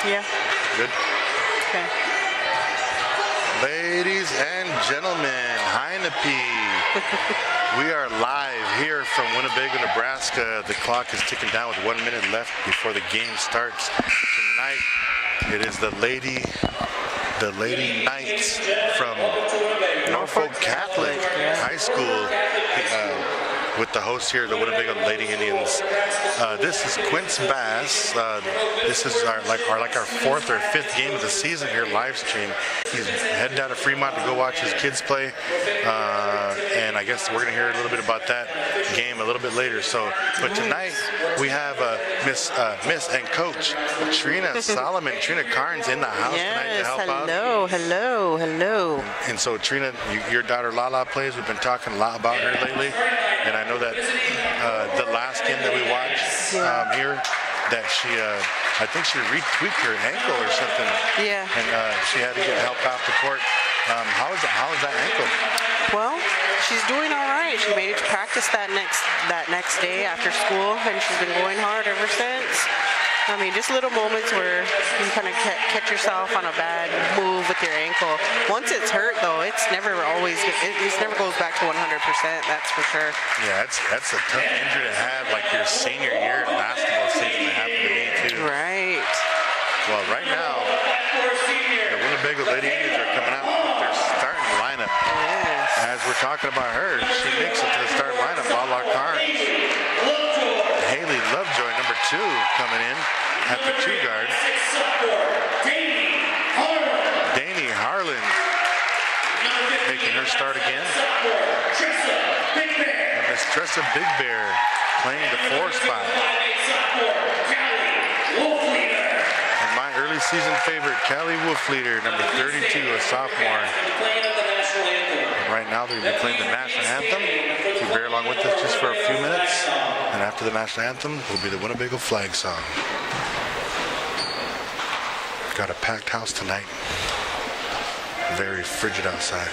Yeah. Good. Okay. Ladies and gentlemen, Heinepe. We are live here from Winnebago, Nebraska. The clock is ticking down with 1 minute left before the game starts. Tonight, it is the Lady Knights from Norfolk Catholic High School with the host here, the Winnebago Lady Indians. This is Quince Bass. This is our fourth or fifth game of the season here, live stream. He's heading down to Fremont to go watch his kids play, and I guess we're going to hear a little bit about that game a little bit later. But tonight we have Miss and Coach Trina Solomon, Trina Carnes in the house tonight to help out. Hello. And so Trina, your daughter Lala plays. We've been talking a lot about her lately, and I know that the last game that we watched here, that she, I think she retweaked her ankle or something. Yeah. And she had to get help off the court. How is that ankle? Well, she's doing all right. She made it to practice that next day after school, and she's been going hard ever since. I mean, just little moments where you kind of catch yourself on a bad move with your ankle. Once it's hurt, though, it never goes back to 100%. That's for sure. Yeah, that's a tough injury to have, like your senior year in basketball season. That happened to me too. Right. Well, right now, the Winnebago Lady Indians are coming out with their starting lineup. Yes. As we're talking about her, she makes it to the starting lineup. Lala Carnes. Haley Lovejoy, number 2, coming in at the 2 guard. Danny Harlan making her start again. And Miss Tressa Big Bear playing the 4 spot. And my early season favorite, Callie Wolfleader, number 32, a sophomore. And right now they're going to be playing the national anthem. If you bear along with us just for a few minutes. And after the national anthem will be the Winnebago flag song. Got a packed house tonight. Very frigid outside.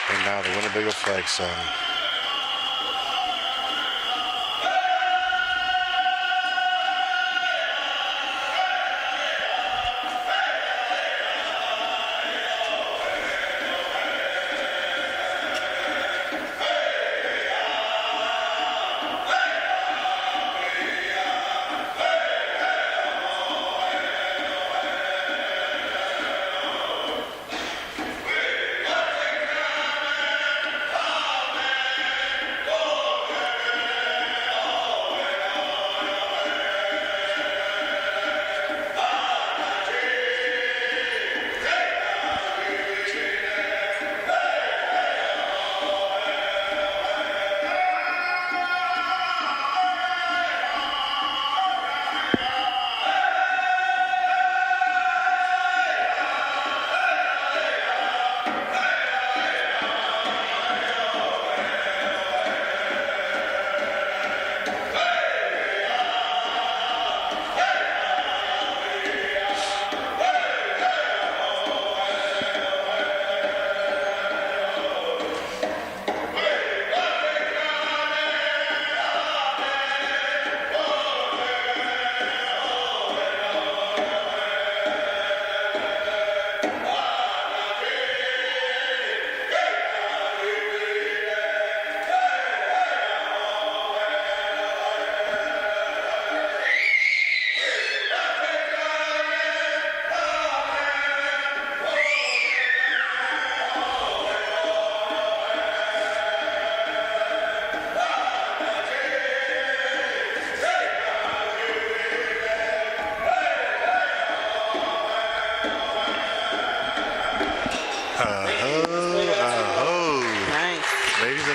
And now the Winnebago flag song.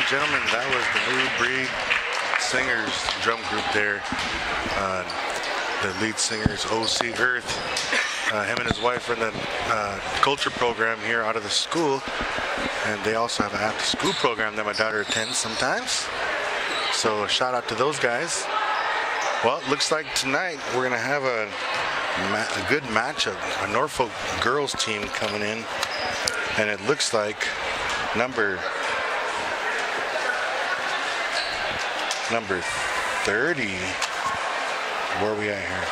and gentlemen, that was the New Breed Singers drum group there. The lead singer is O.C. Earth. Him and his wife are in the culture program here out of the school. And they also have an after-school program that my daughter attends sometimes. So a shout out to those guys. Well, it looks like tonight we're going to have a good matchup. A Norfolk girls team coming in. And it looks like number 30. Where are we at here?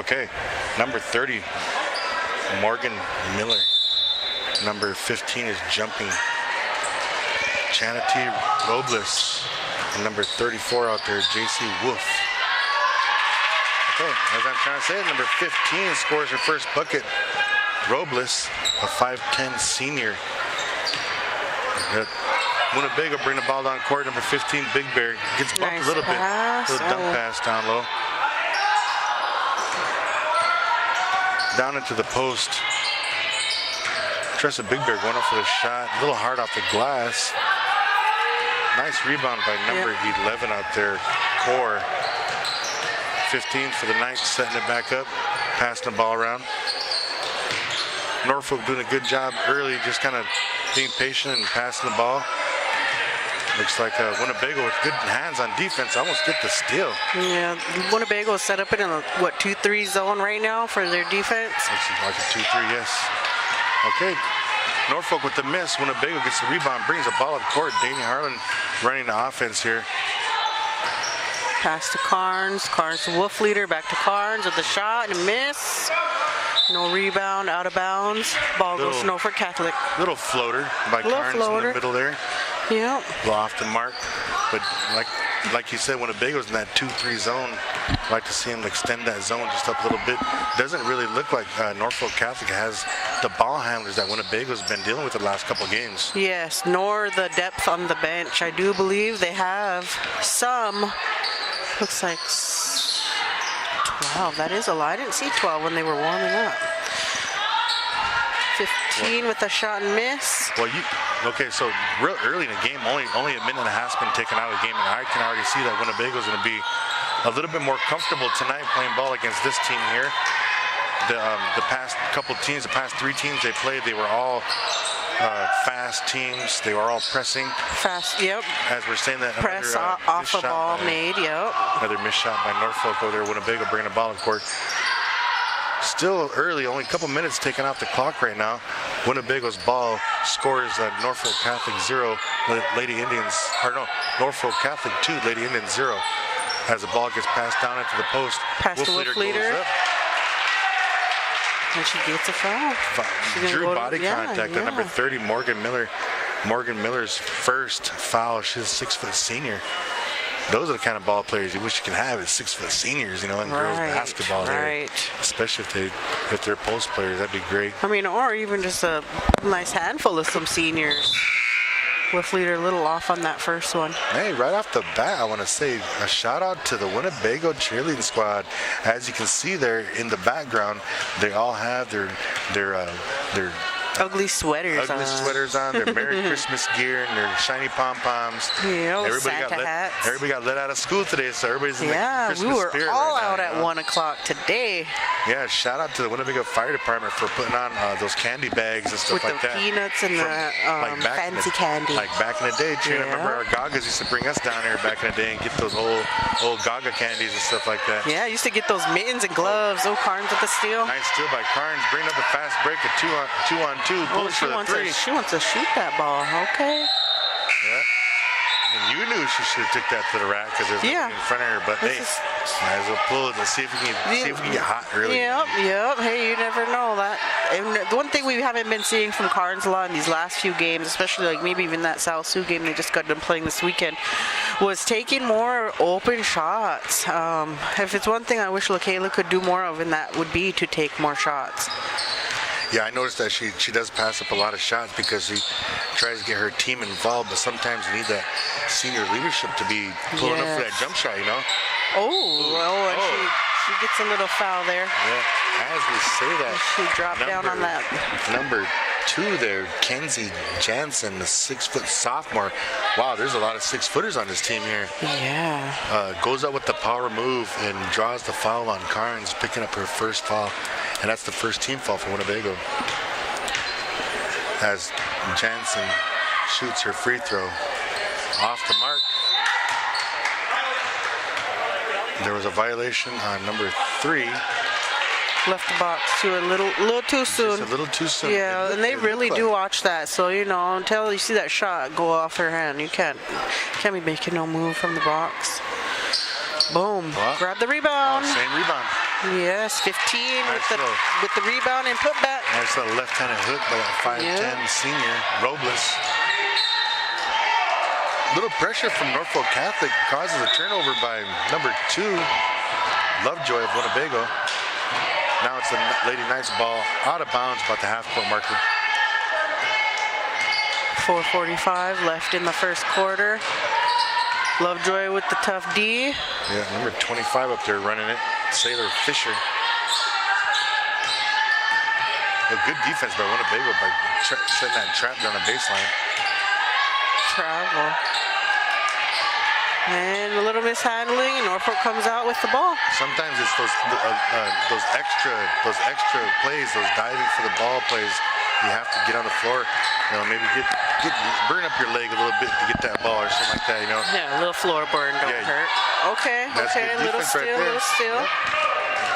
Okay, number 30, Morgan Miller. Number 15 is jumping Chanity Robles. And number 34 out there, JC Wolf. Okay, as I'm trying to say, number 15 scores her first bucket. Robles, a 5'10 senior. Winnebago bring the ball down court. Number 15, Big Bear, gets bumped a little bit. Little dunk pass down low. Down into the post. Tressa Big Bear going up for the shot. A little hard off the glass. Nice rebound by number 11 out there, Core. 15 for the night, setting it back up, passing the ball around. Norfolk doing a good job early, just kind of being patient and passing the ball. Looks like Winnebago with good hands on defense almost get the steal. Yeah, Winnebago is set up in a, 2-3 zone right now for their defense? Looks like a 2-3, yes. Okay, Norfolk with the miss. Winnebago gets the rebound, brings the ball up court. Danny Harlan running the offense here. Pass to Carnes. Carnes to Wolf Leader. Back to Carnes with the shot and a miss. No rebound, out of bounds. Ball goes to Norfolk Catholic. Little floater by Carnes in the middle there. Yep. A little off the mark. But like you said, Winnebago's in that 2-3 zone. I'd like to see him extend that zone just up a little bit. Doesn't really look like Norfolk Catholic has the ball handlers that Winnebago's been dealing with the last couple games. Yes, nor the depth on the bench. I do believe they have some. Looks like 12. That is a lie. I didn't see 12 when they were warming up. 15 with a shot and miss. Well, okay, so real early in the game, only a minute and a half's been taken out of the game, and I can already see that Winnebago's going to be a little bit more comfortable tonight playing ball against this team here. The past couple teams, the past 3 teams they played, they were all fast teams. They were all pressing. Fast, yep. As we're saying that press off a ball made, yep. Another missed shot by Norfolk over there. Winnebago bringing the ball in court. Still early, only a couple minutes taken off the clock right now. Winnebago's ball scores Norfolk Catholic 0, Lady Indians, or no, Norfolk Catholic 2, Lady Indians 0. As the ball gets passed down into the post. Pass to Wolf Leader. And she gets a foul. Drew body contact at number 30, Morgan Miller. Morgan Miller's first foul. She's a 6-foot senior. Those are the kind of ball players you wish you could have as 6-foot seniors, you know, in girls basketball there. Especially if they're post players, that'd be great. I mean, or even just a nice handful of some seniors. Wolf Leader a little off on that first one. Hey, right off the bat, I want to say a shout out to the Winnebago cheerleading squad. As you can see there in the background, they all have their ugly sweaters on. Their Merry Christmas gear and their shiny pom-poms. Yeah, Santa hats. Everybody got let out of school today, so everybody's in the Christmas spirit. We were all out at 1 o'clock today. Yeah, shout out to the Winnebago Fire Department for putting on those candy bags and stuff like that. With the peanuts and the fancy candy. Like back in the day, I remember our Gagas used to bring us down here back in the day and get those old Gaga candies and stuff like that. Yeah, I used to get those mittens and gloves. Oh, Carnes with the steal. Nice steal by Carnes. Bringing up a fast break, a 2-on-2. Pulls for the 3. She wants to shoot that ball. Okay. Yeah. And you knew she should have took that to the rack because there's nothing in front of her. But hey, might as well pull it and see if we can get hot early. Yep. Hey, you never know that. And the one thing we haven't been seeing from Carnes a lot in these last few games, especially like maybe even that South Sioux game they just got done playing this weekend, was taking more open shots. If it's one thing I wish LaKayla could do more of, and that would be to take more shots. Yeah, I noticed that she does pass up a lot of shots because she tries to get her team involved, but sometimes you need that senior leadership to be pulling up for that jump shot, you know? She gets a little foul there. Yeah, as we say that, She dropped down on that. Number 2 there, Kenzie Jansen, the 6-foot sophomore. Wow, there's a lot of 6-footers on this team here. Yeah. Goes up with the power move and draws the foul on Carnes, picking up her first foul. And that's the first team foul for Winnebago. As Jansen shoots her free throw off the mark. There was a violation on number 3. Left the box too a little too soon. Just a little too soon. Yeah, and they really do watch that. So until you see that shot go off her hand, you can't be making no move from the box. Boom! Well, grab the rebound. Same rebound. Yes, 15 Nice with the rebound and put back. Nice little left-handed hook by that 5'10" senior Robles. Little pressure from Norfolk Catholic causes a turnover by number 2, Lovejoy of Winnebago. Now it's the Lady Knights ball out of bounds about the half-court marker. 4:45 left in the first quarter. Lovejoy with the tough D. Yeah, number 25 up there running it, Sailor Fisher. A good defense by Winnebago by setting that trap down the baseline. Travel. And a little mishandling, and Norfolk comes out with the ball. Sometimes it's those extra plays, those diving for the ball plays. You have to get on the floor, maybe burn up your leg a little bit to get that ball or something like that, Yeah, a little floor burn don't hurt. Okay, a little steal.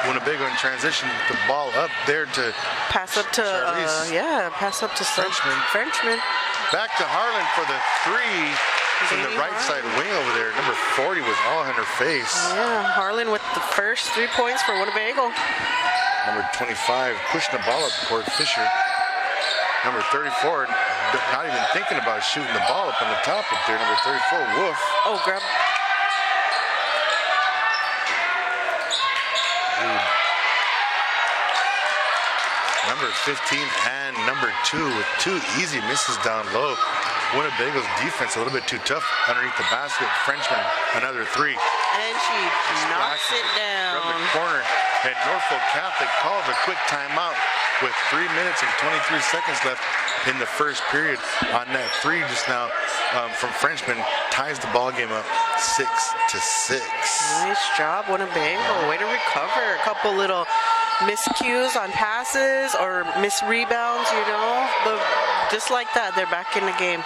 Winnebago in transition, the ball up there to pass up to Frenchman. Back to Harlan for the 3 from the right side wing over there. Number 40 was all in her face. Yeah, Harlan with the first 3 points for Winnebago. Number 25 pushing the ball up toward Fisher. Number 34 not even thinking about shooting the ball up on the top up there. Number 34, Wolf. Oh, grab. Number 15 and number 2 with 2 easy misses down low. Winnebago's defense a little bit too tough underneath the basket. Frenchman, another 3. And she knocks it down. From the corner. And Norfolk Catholic calls a quick timeout with 3 minutes and 23 seconds left in the first period. On that 3 just now from Frenchman, ties the ball game up 6-6. Nice job, Winnebago. Way to recover. A couple little miscues on passes or miss rebounds, but just like that, they're back in the game.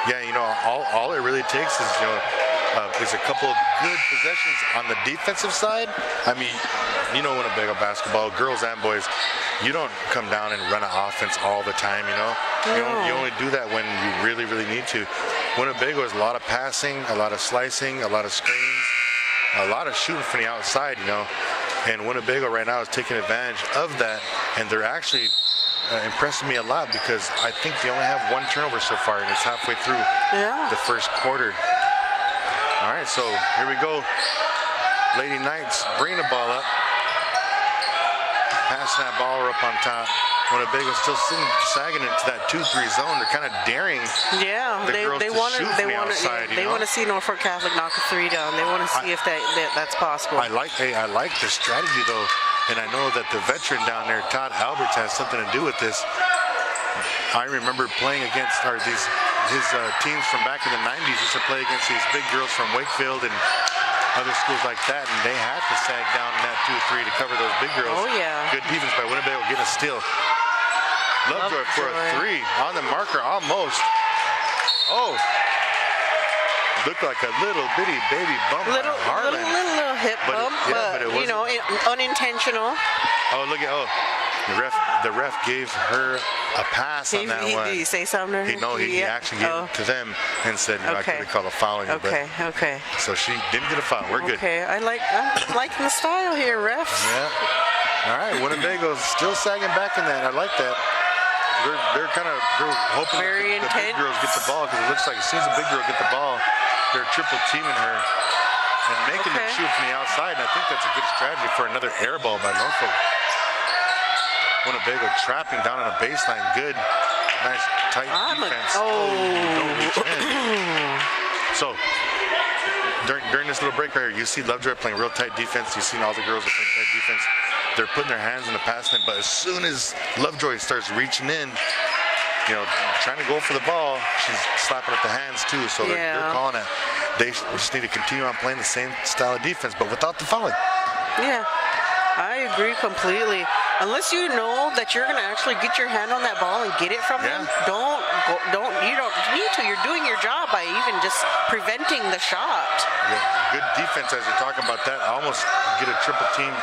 Yeah, all it really takes is a couple of good possessions on the defensive side. I mean, Winnebago basketball, girls and boys, you don't come down and run an offense all the time, You only do that when you really, really need to. Winnebago is a lot of passing, a lot of slicing, a lot of screens, a lot of shooting from the outside, And Winnebago right now is taking advantage of that, and they're actually impressing me a lot because I think they only have 1 turnover so far, and it's halfway through the first quarter. All right, so here we go. Lady Knights bring the ball up. Passing that ball up on top. Winnebago's still sagging into that 2-3 zone. They're kind of daring. Yeah, they want to see Norfolk Catholic knock a 3 down. They want to see if that's possible. I like the strategy though, and I know that the veteran down there, Todd Alberts, has something to do with this. I remember playing against his teams from back in the 90s. Used to play against these big girls from Wakefield and other schools like that, and they had to sag down in that 2-3 to cover those big girls. Oh yeah. Good defense by Winnebago, getting a steal. Lovejoy for a 3 on the marker almost. Oh, looked like a little bitty baby bump by Harlan. Little hip bump, but it unintentional. Oh, look at the ref gave her a pass on that one. Did he say something? He actually gave it to them and said, I could have called a foul on you. Okay. So she didn't get a foul. We're good. Okay, I'm liking the style here, refs. Yeah. All right, Winnebago's still sagging back in that. I like that. They're hoping the big girls get the ball because it looks like as soon as the big girl get the ball, they're triple teaming her and making them shoot from the outside. And I think that's a good strategy for another air ball by Norfolk. Winnebago trapping down on the baseline. Good. Nice tight defense. Don't reach in. So during this little break right here, you see Lovejoy playing real tight defense. You've seen all the girls are playing tight defense. They're putting their hands in the pass lane, but as soon as Lovejoy starts reaching in, trying to go for the ball, she's slapping at the hands too. So they're calling it. They just need to continue on playing the same style of defense, but without the fouling. Yeah, I agree completely. Unless you know that you're gonna actually get your hand on that ball and get it from them, you don't need to. You're doing your job by even just preventing the shot. Yeah, good defense as you're talking about that. I almost get a triple team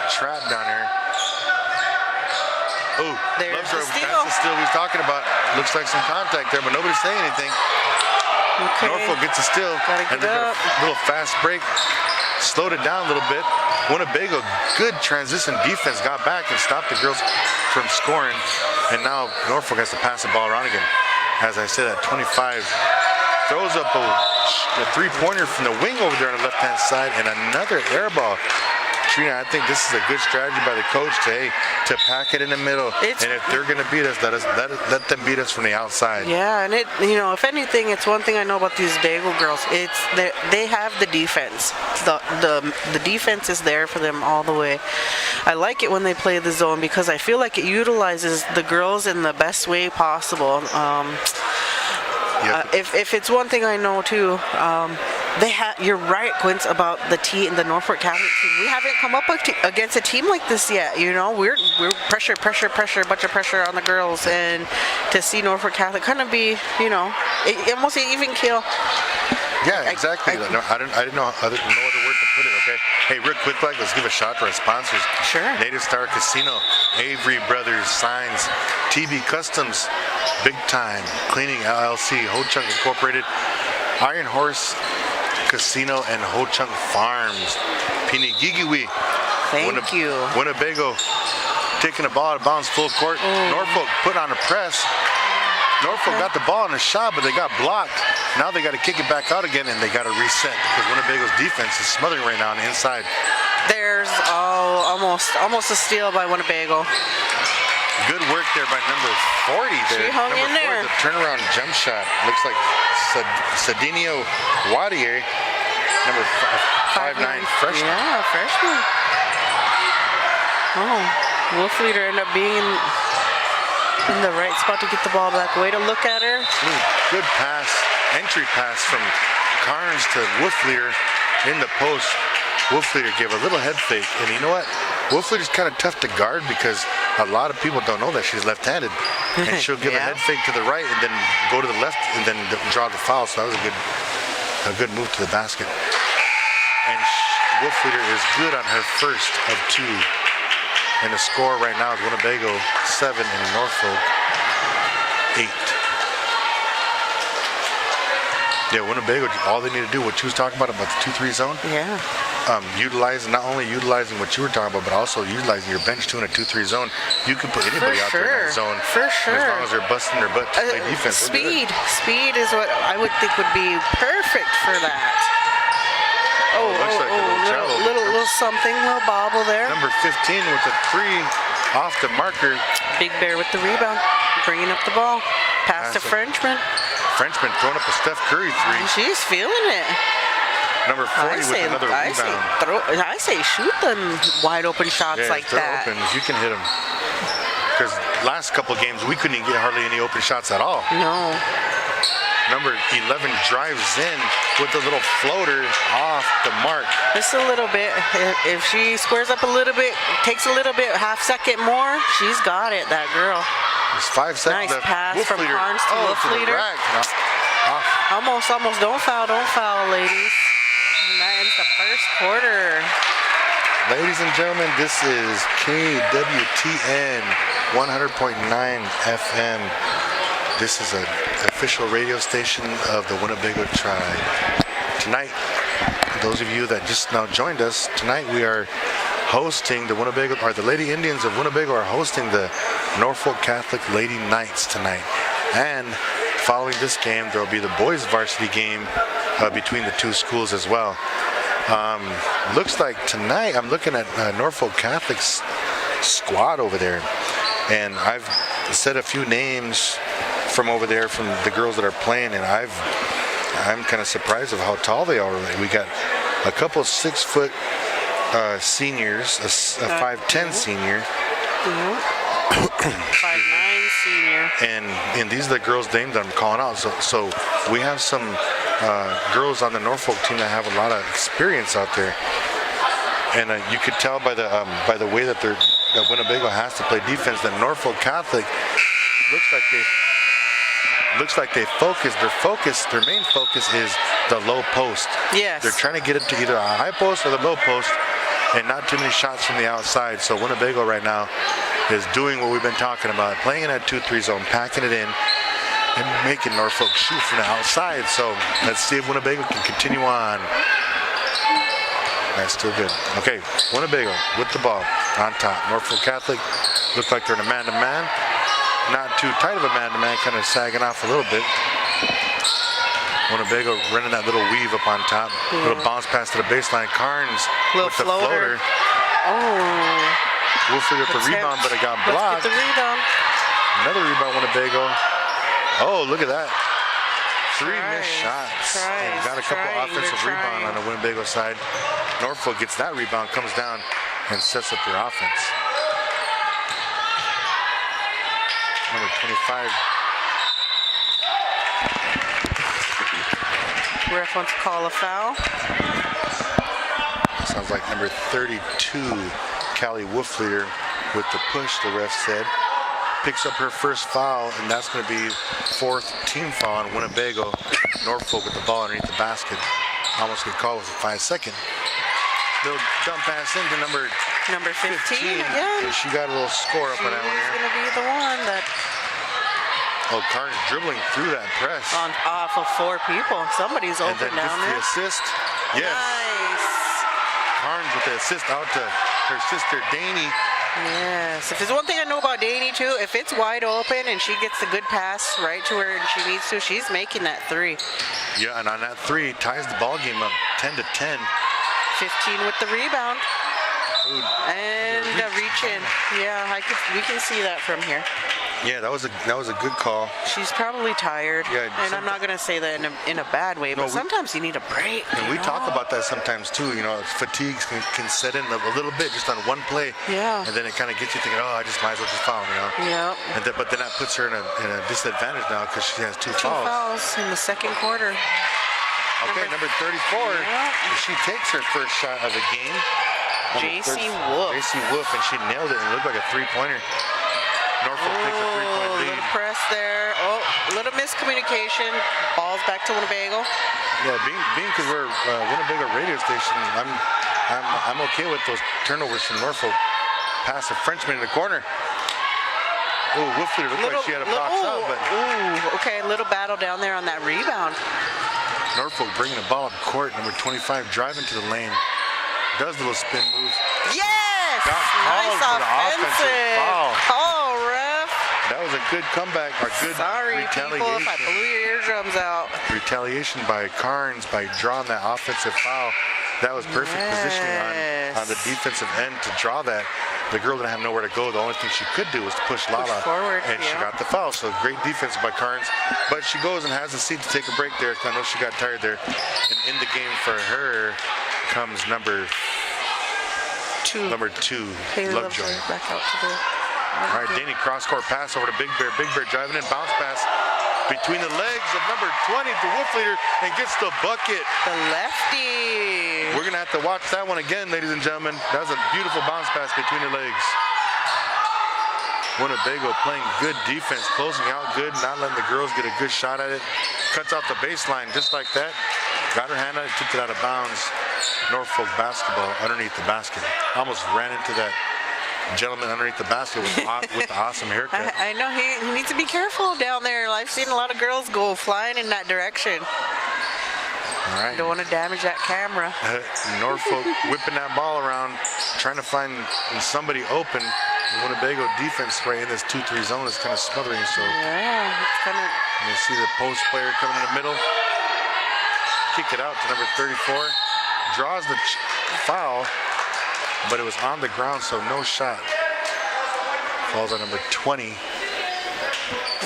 trap down here. Oh, that's the steal he's talking about. Looks like some contact there, but nobody's saying anything. Okay. Norfolk gets a steal, and they got a little fast break. Slowed it down a little bit. Winnebago, good transition defense, got back and stopped the girls from scoring. And now Norfolk has to pass the ball around again. As I said, at 25, throws up a three-pointer from the wing over there on the left-hand side, and another air ball. Trina, I think this is a good strategy by the coach to pack it in the middle. And if they're going to beat us, let them beat us from the outside. Yeah, and if anything, it's one thing I know about these Bagel girls. It's they have the defense. The defense is there for them all the way. I like it when they play the zone because I feel like it utilizes the girls in the best way possible. If it's one thing I know too, you're right, Quince, about the Norfolk Catholic team. We haven't come up against a team like this yet. We're pressure, a bunch of pressure on the girls, and to see Norfolk Catholic kind of be, almost an even kill. Yeah, exactly. I didn't know no other word to put it. Okay. Hey, real quick, let's give a shout to our sponsors. Sure. Native Star Casino, Avery Brothers Signs, TB Customs, Big Time Cleaning LLC, Ho Chunk Incorporated, Iron Horse Casino and Ho Chunk Farms, Pinigigiwi. Thank you. Winnebago taking the ball out of bounds, full court. Norfolk put on a press. Norfolk got the ball in a shot, but they got blocked. Now they got to kick it back out again, and they got to reset because Winnebago's defense is smothering right now on the inside. There's almost a steal by Winnebago. Good work there by number 40 there. She hung in there. The turnaround jump shot. Looks like Sadinio Wadier, number 5'9" freshman. Yeah, freshman. Wolfleader ended up being in the right spot to get the ball back. Way to look at her. Good pass, entry pass from Carnes to Wolfleader in the post. Wolfleader gave a little head fake, and you know what? Wolfleader's kind of tough to guard because a lot of people don't know that she's left-handed, and she'll give a head fake to the right and then go to the left and then draw the foul. So that was a good move to the basket. And Wolfleader is good on her first of two. And the score right now is Winnebago 7 and Norfolk 8. Yeah, Winnebago, all they need to do, what you was talking about the 2-3 zone. Yeah. Not only utilizing what you were talking about, but also utilizing your bench too in a 2-3 zone. You can put anybody out there in that zone. For sure. As long as they're busting their butt to play defense. Speed is what I would think would be perfect for that. Little something, little bobble there. Number 15 with the 3 off the marker. Big Bear with the rebound, bringing up the ball. Pass to Frenchman. Frenchman throwing up a Steph Curry 3. She's feeling it. Number 40 with another rebound. I say shoot them wide open shots like that. Open, you can hit them. Because last couple of games, we couldn't even get hardly any open shots at all. No. Number 11 drives in with a little floater off the mark. Just a little bit. If she squares up a little bit, takes a little bit, half second more, she's got it, that girl. There's 5 seconds left. Nice pass from Carnes to Wolfleader. Almost. Don't foul, ladies. And that ends the first quarter. Ladies and gentlemen, this is KWTN 100.9 FM. This is an official radio station of the Winnebago Tribe. Tonight, those of you that just now joined us, tonight we are hosting the Lady Indians of Winnebago are hosting the Norfolk Catholic Lady Knights tonight. And following this game, there will be the boys varsity game between the two schools as well. Looks like tonight, I'm looking at Norfolk Catholic's squad over there. And I've said a few names from over there, from the girls that are playing, and I'm kind of surprised of how tall they are. We got a couple 6-foot seniors, a 5'10" senior. 5'9" senior. And these are the girls' names that I'm calling out. So we have some girls on the Norfolk team that have a lot of experience out there. And you could tell by the way that Winnebago has to play defense that Norfolk Catholic looks like they focus. Their main focus is the low post. Yes. They're trying to get it to either a high post or the low post, and not too many shots from the outside. So Winnebago right now is doing what we've been talking about, playing in that 2-3 zone, packing it in, and making Norfolk shoot from the outside. So let's see if Winnebago can continue on. That's still good. Okay, Winnebago with the ball on top. Norfolk Catholic looks like they're in a man-to-man. Not too tight of a man-to-man, kind of sagging off a little bit. Winnebago running that little weave up on top. Little bounce pass to the baseline. Carnes little with the floater. We'll figure out the rebound, but it got blocked. Let's get the rebound. Another rebound, Winnebago. Oh, look at that. 3 missed shots. And got a couple offensive rebounds on the Winnebago side. Norfolk gets that rebound, comes down, and sets up their offense. Number 25. Ref wants to call a foul. Sounds like number 32, Callie Wolfleader, with the push, the ref said. Picks up her first foul, and that's going to be 4th team foul on Winnebago. Norfolk with the ball underneath the basket. Almost get called with a 5-second. Little dump pass into number 15 again. And she got a little score up on that one here. She's going to be the one that... Oh, Carnes dribbling through that press. Off of 4 people. Somebody's open down there. The assist. Yes. Nice. Carnes with the assist out to her sister, Daney. Yes. If there's one thing I know about Daney, too, if it's wide open and she gets the good pass right to where she needs to, she's making that 3. Yeah, and on that 3, ties the ball game up 10-10. 15 with the rebound. And a reach in. Yeah, we can see that from here. Yeah, that was a good call. She's probably tired. Yeah, and I'm not gonna say that in a bad way, but sometimes you need a break. And we talk about that sometimes too. You know, fatigue can set in a little bit just on one play. Yeah. And then it kind of gets you thinking, oh, I just might as well just foul. You know. Yeah. But then that puts her in a disadvantage now because she has 2 fouls. 2 fouls in the second quarter. Okay, number 34. Yeah. She takes her first shot of the game. JC Wolf. JC Wolf, and she nailed it and looked like a 3-pointer. Norfolk takes a 3-point lead. Little press there. Oh, a little miscommunication. Ball's back to Winnebago. Yeah, being because we're Winnebago radio station, I'm okay with those turnovers from Norfolk. Pass a Frenchman in the corner. Oh, Wolfleader looked like she had a box out, but okay, a little battle down there on that rebound. Norfolk bringing the ball up court. Number 25 driving to the lane. Does the little spin move. Yes! Nice offensive foul. Oh, ref. That was a good comeback. Sorry, people, if I blew your eardrums out. Retaliation by Carnes by drawing that offensive foul. That was perfect positioning on the defensive end to draw that. The girl didn't have nowhere to go. The only thing she could do was to push Lala forward, and she got the foul. So great defense by Carnes. But she goes and has a seat to take a break there. I know she got tired there. And in the game for her comes number 2. Lovejoy. Back out to the... All right, Daney cross-court pass over to Big Bear. Big Bear driving in, bounce pass between the legs of number 20 to Wolfleader and gets the bucket. The lefty. We're going to have to watch that one again, ladies and gentlemen. That was a beautiful bounce pass between the legs. Winnebago playing good defense, closing out good, not letting the girls get a good shot at it. Cuts out the baseline just like that. Got her hand on it, took it out of bounds. Norfolk basketball underneath the basket. Almost ran into that gentleman underneath the basket with the awesome haircut. I know he needs to be careful down there. I've seen a lot of girls go flying in that direction. All right. Don't want to damage that camera. Norfolk whipping that ball around, trying to find somebody open. Winnebago defense right in this 2-3 zone is kind of smothering. So yeah, it's kind of. You see the post player coming in the middle. Kick it out to number 34. Draws the foul, but it was on the ground, so no shot. Falls on number 20.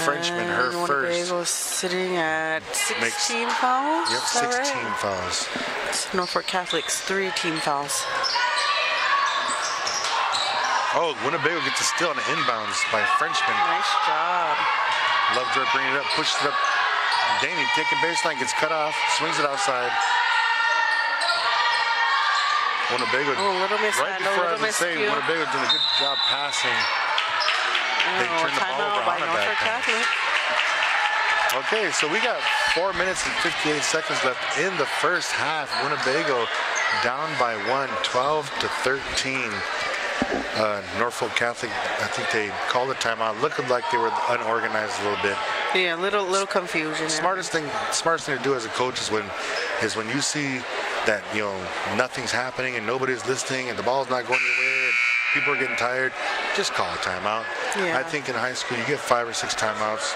Frenchman, her first. Winnebago sitting at 16 fouls. Yep, 16 fouls. Norfolk Catholics 3 team fouls. Oh, Winnebago gets a steal on the inbounds by Frenchman. Nice job. Lovejoy bringing it up, pushes it up. Daney taking baseline, gets cut off, swings it outside. Winnebago. Oh, a little mishandle, right before I was saying, Winnebago doing a good job passing. They turned the ball over on Norfolk Catholic. Okay, so we got 4 minutes and 58 seconds left in the first half. Winnebago down by 1, 12-13. Norfolk Catholic, I think they called a timeout. Looking like they were unorganized a little bit. Yeah, little confusion. Smartest thing to do as a coach is when you see that nothing's happening and nobody's listening and the ball's not going anywhere and people are getting tired. Just call a timeout. Yeah. I think in high school you get 5 or 6 timeouts.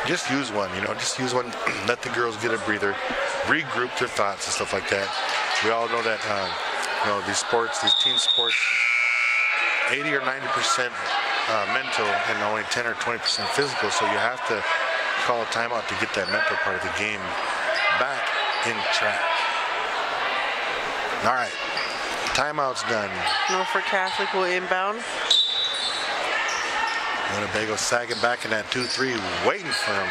Just use one. Just use one. Let the girls get a breather, regroup their thoughts and stuff like that. We all know that these sports, these team sports, 80 or 90% mental and only 10 or 20% physical. So you have to call a timeout to get that mental part of the game back in track. All right, timeout's done. Norfolk Catholic will inbound. Winnebago sagging back in that 2-3, waiting for him.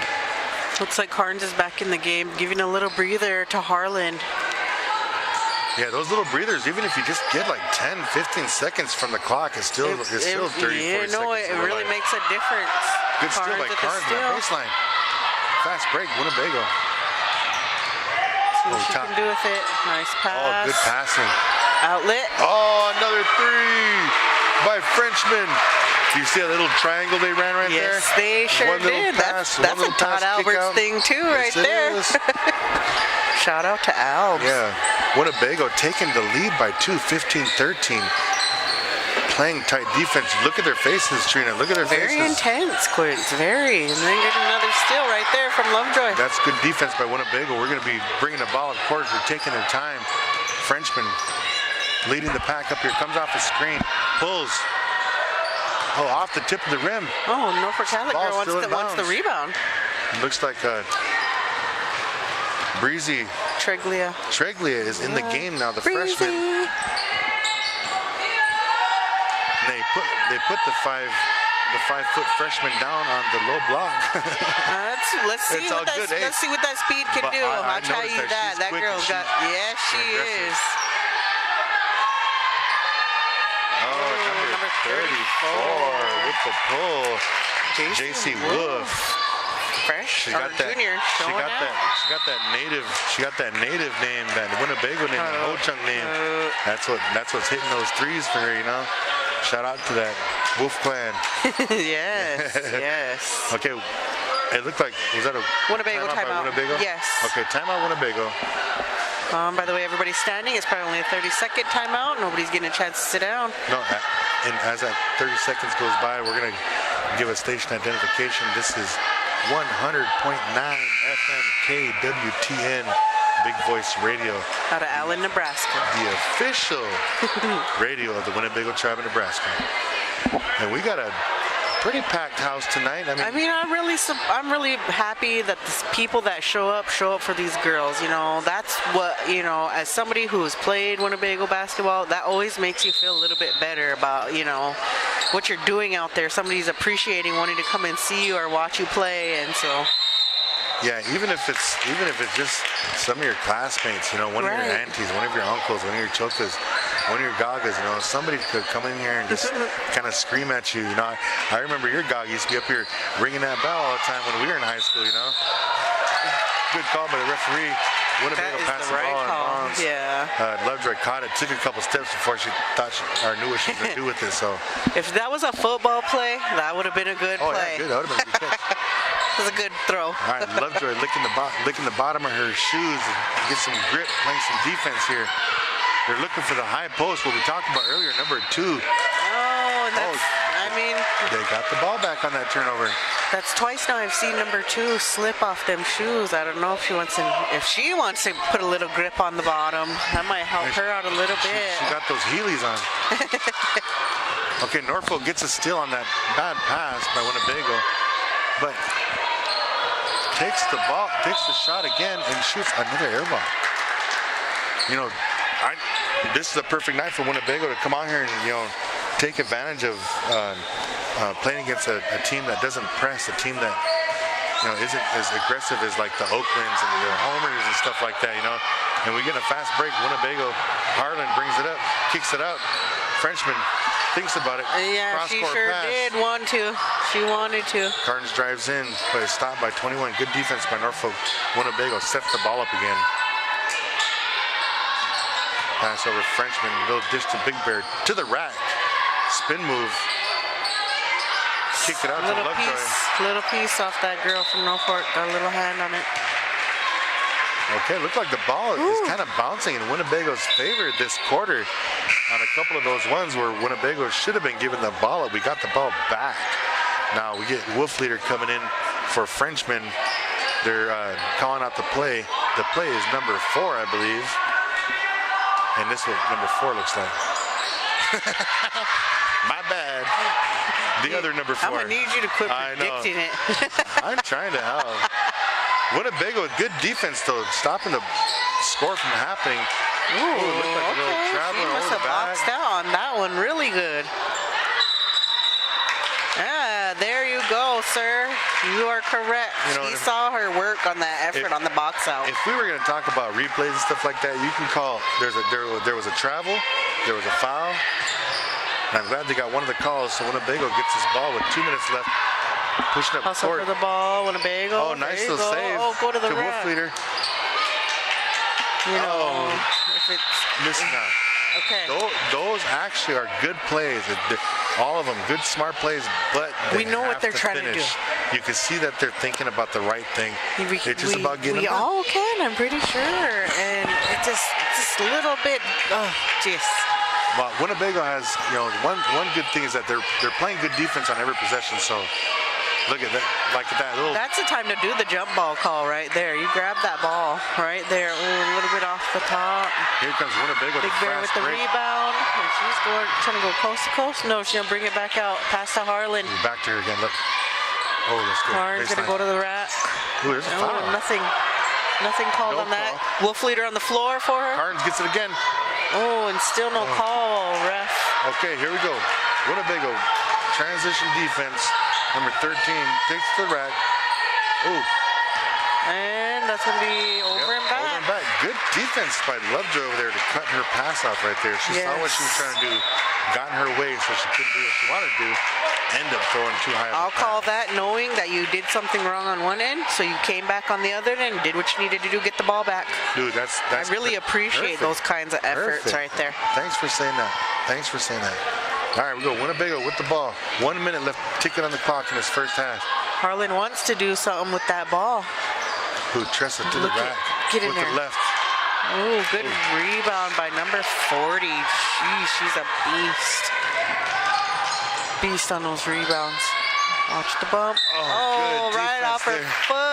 Looks like Carnes is back in the game, giving a little breather to Harlan. Yeah, those little breathers, even if you just get like 10, 15 seconds from the clock, it's still 30, 40 seconds. It really makes a difference. Good steal by Carnes on the baseline. Fast break, Winnebago. See what she can do with it. Nice pass. Oh, good passing. Outlet. Oh, another 3 by Frenchman. Do you see that little triangle they ran right there? Yes, they sure did. That's a Todd Alberts thing too, right there. Shout out to Albs. Yeah, Winnebago taking the lead by 2, 15-13. Playing tight defense. Look at their faces, Trina. Look at their faces. Very intense, Quince. Very. And then get another steal right there from Lovejoy. That's good defense by Winnebago. We're going to be bringing the ball, of course. We're taking their time. Frenchman leading the pack up here. Comes off the screen. Pulls. Oh, off the tip of the rim. Oh, Norfolk Catholic girl wants the rebound. Looks like Breezy Treglia is in the game now, the freshman. And they put the 5-foot freshman down on the low block. Let's see what that speed can do. I'll tell you that girl's got. Yes, she is. Oh, number 34 with the pull. JC Wolf. Fresh. She got that native name, that Winnebago name, that Ho-Chunk name. That's what's hitting those threes for her, Shout out to that Wolf Clan. Yes. Okay. It looked like, was that a Winnebago timeout? Winnebago? Yes. Okay, timeout Winnebago. By the way, everybody's standing. It's probably only a 30-second timeout. Nobody's getting a chance to sit down. No, and as that 30 seconds goes by, we're going to give a station identification. This is 100.9 FM KWTN Big Voice Radio. Out of Allen, Nebraska. The official radio of the Winnebago Tribe of Nebraska. And we got a pretty packed house tonight. I'm really happy that the people that show up for these girls. That's what, as somebody who's played Winnebago basketball, that always makes you feel a little bit better about, what you're doing out there. Somebody's appreciating wanting to come and see you or watch you play, and so. Yeah, even if it's just some of your classmates, one of your aunties, one of your uncles, one of your chokas, one of your gagas, somebody could come in here and just kind of scream at you. I remember your gaga used to be up here ringing that bell all the time when we were in high school. Good call by the referee. Winnebago passed the ball in bounds. Yeah. Lovejoy caught it, took a couple steps before she thought knew what she was going to do with it. So if that was a football play, that would have been a good play. Yeah, good. That would have been a good catch. It was a good throw. All right, Lovejoy licking the bottom of her shoes and get some grip, playing some defense here. They're looking for the high post, what we talked about earlier, number 2. They got the ball back on that turnover. That's twice now I've seen number 2 slip off them shoes. I don't know if she wants to put a little grip on the bottom. That might help her out a little bit. She got those Heelys on. Okay, Norfolk gets a steal on that bad pass by Winnebago. but takes the ball, takes the shot again, and shoots another air ball. You know, this is a perfect night for Winnebago to come out here and, you know, take advantage of playing against a team that doesn't press, a team that, you know, isn't as aggressive as like the Oaklands and the Homers and stuff like that, you know. And we get a fast break. Winnebago, Harlan brings it up, kicks it out. Frenchman thinks about it. Yeah, she sure did want to. She wanted to. Carnes drives in, but it's stopped by 21. Good defense by Norfolk. Winnebago sets the ball up again. Pass over Frenchman, little dish to Big Bear, to the rack. Spin move. Kick it out to Lovejoy. Little piece off that girl from Norfolk. Got a little hand on it. Okay, looked like the ball is kind of bouncing in Winnebago's favor this quarter on a couple of those ones where Winnebago should have been given the ball up. We got the ball back. Now we get Wolf Leader coming in for Frenchman. They're calling out the play. The play is number 4, I believe. And this is what number 4 looks like. My bad. The other number 4. I'm going to need you to quit predicting it. I'm trying to help. Winnebago with good defense, though, stopping the score from happening. Ooh, looked like a little traveler she must over have the back. boxed out on that one really good. Yeah, there you go, sir. You are correct. You know, he saw her work on that effort on the box out. If we were going to talk about replays and stuff like that, you can call. There was a travel, there was a foul, and I'm glad they got one of the calls. So Winnebago gets his ball with 2 minutes left, pushing up Hustle court. for the ball, Winnebago. Oh, nice little save. Oh, go to the Wolf rack. Leader. You know, if it's missing out. okay. Those actually are good plays. All of them, good, smart plays, but we know what they're trying to do. You can see that they're thinking about the right thing. It's just about getting We them all can, I'm pretty sure. And it's just a little bit, jeez. Well, Winnebago has, you know, one good thing is that they're playing good defense on every possession. So look at that, like that little. That's the time to do the jump ball call right there. You grab that ball right there. Ooh, a little bit off the top. Here comes Winnebago. Big Bear with the rebound. And she's trying to go coast to coast. No, she's gonna bring it back out past to Harlan. Back to her again. Look. Oh, that's good. Harlan's gonna go to the rack. Ooh, there's a foul. Nothing called on that. Wolf Leader on the floor for her. Carnes gets it again. Oh, and still no call, ref. Okay, here we go. Winnebago transition defense. Number 13 takes the rack. Ooh. And that's going to be over and back. Over and back. Good defense by Lovejoy over there to cut her pass off right there. She saw what she was trying to do, got in her way so she couldn't do what she wanted to do, end up throwing too high. I'll call that knowing that you did something wrong on one end, so you came back on the other end and did what you needed to do, get the ball back. Dude, that's I really appreciate those kinds of efforts right there. Thanks for saying that. Thanks for saying that. All right, we go Winnebago with the ball. 1 minute left, ticking on the clock in this first half. Harlan wants to do something with that ball. Ooh, Tressa to the rack. Get in with there. the left. Ooh, good rebound by number 40. Jeez, she's a beast. Beast on those rebounds. Watch the bump. Oh, good right off her foot.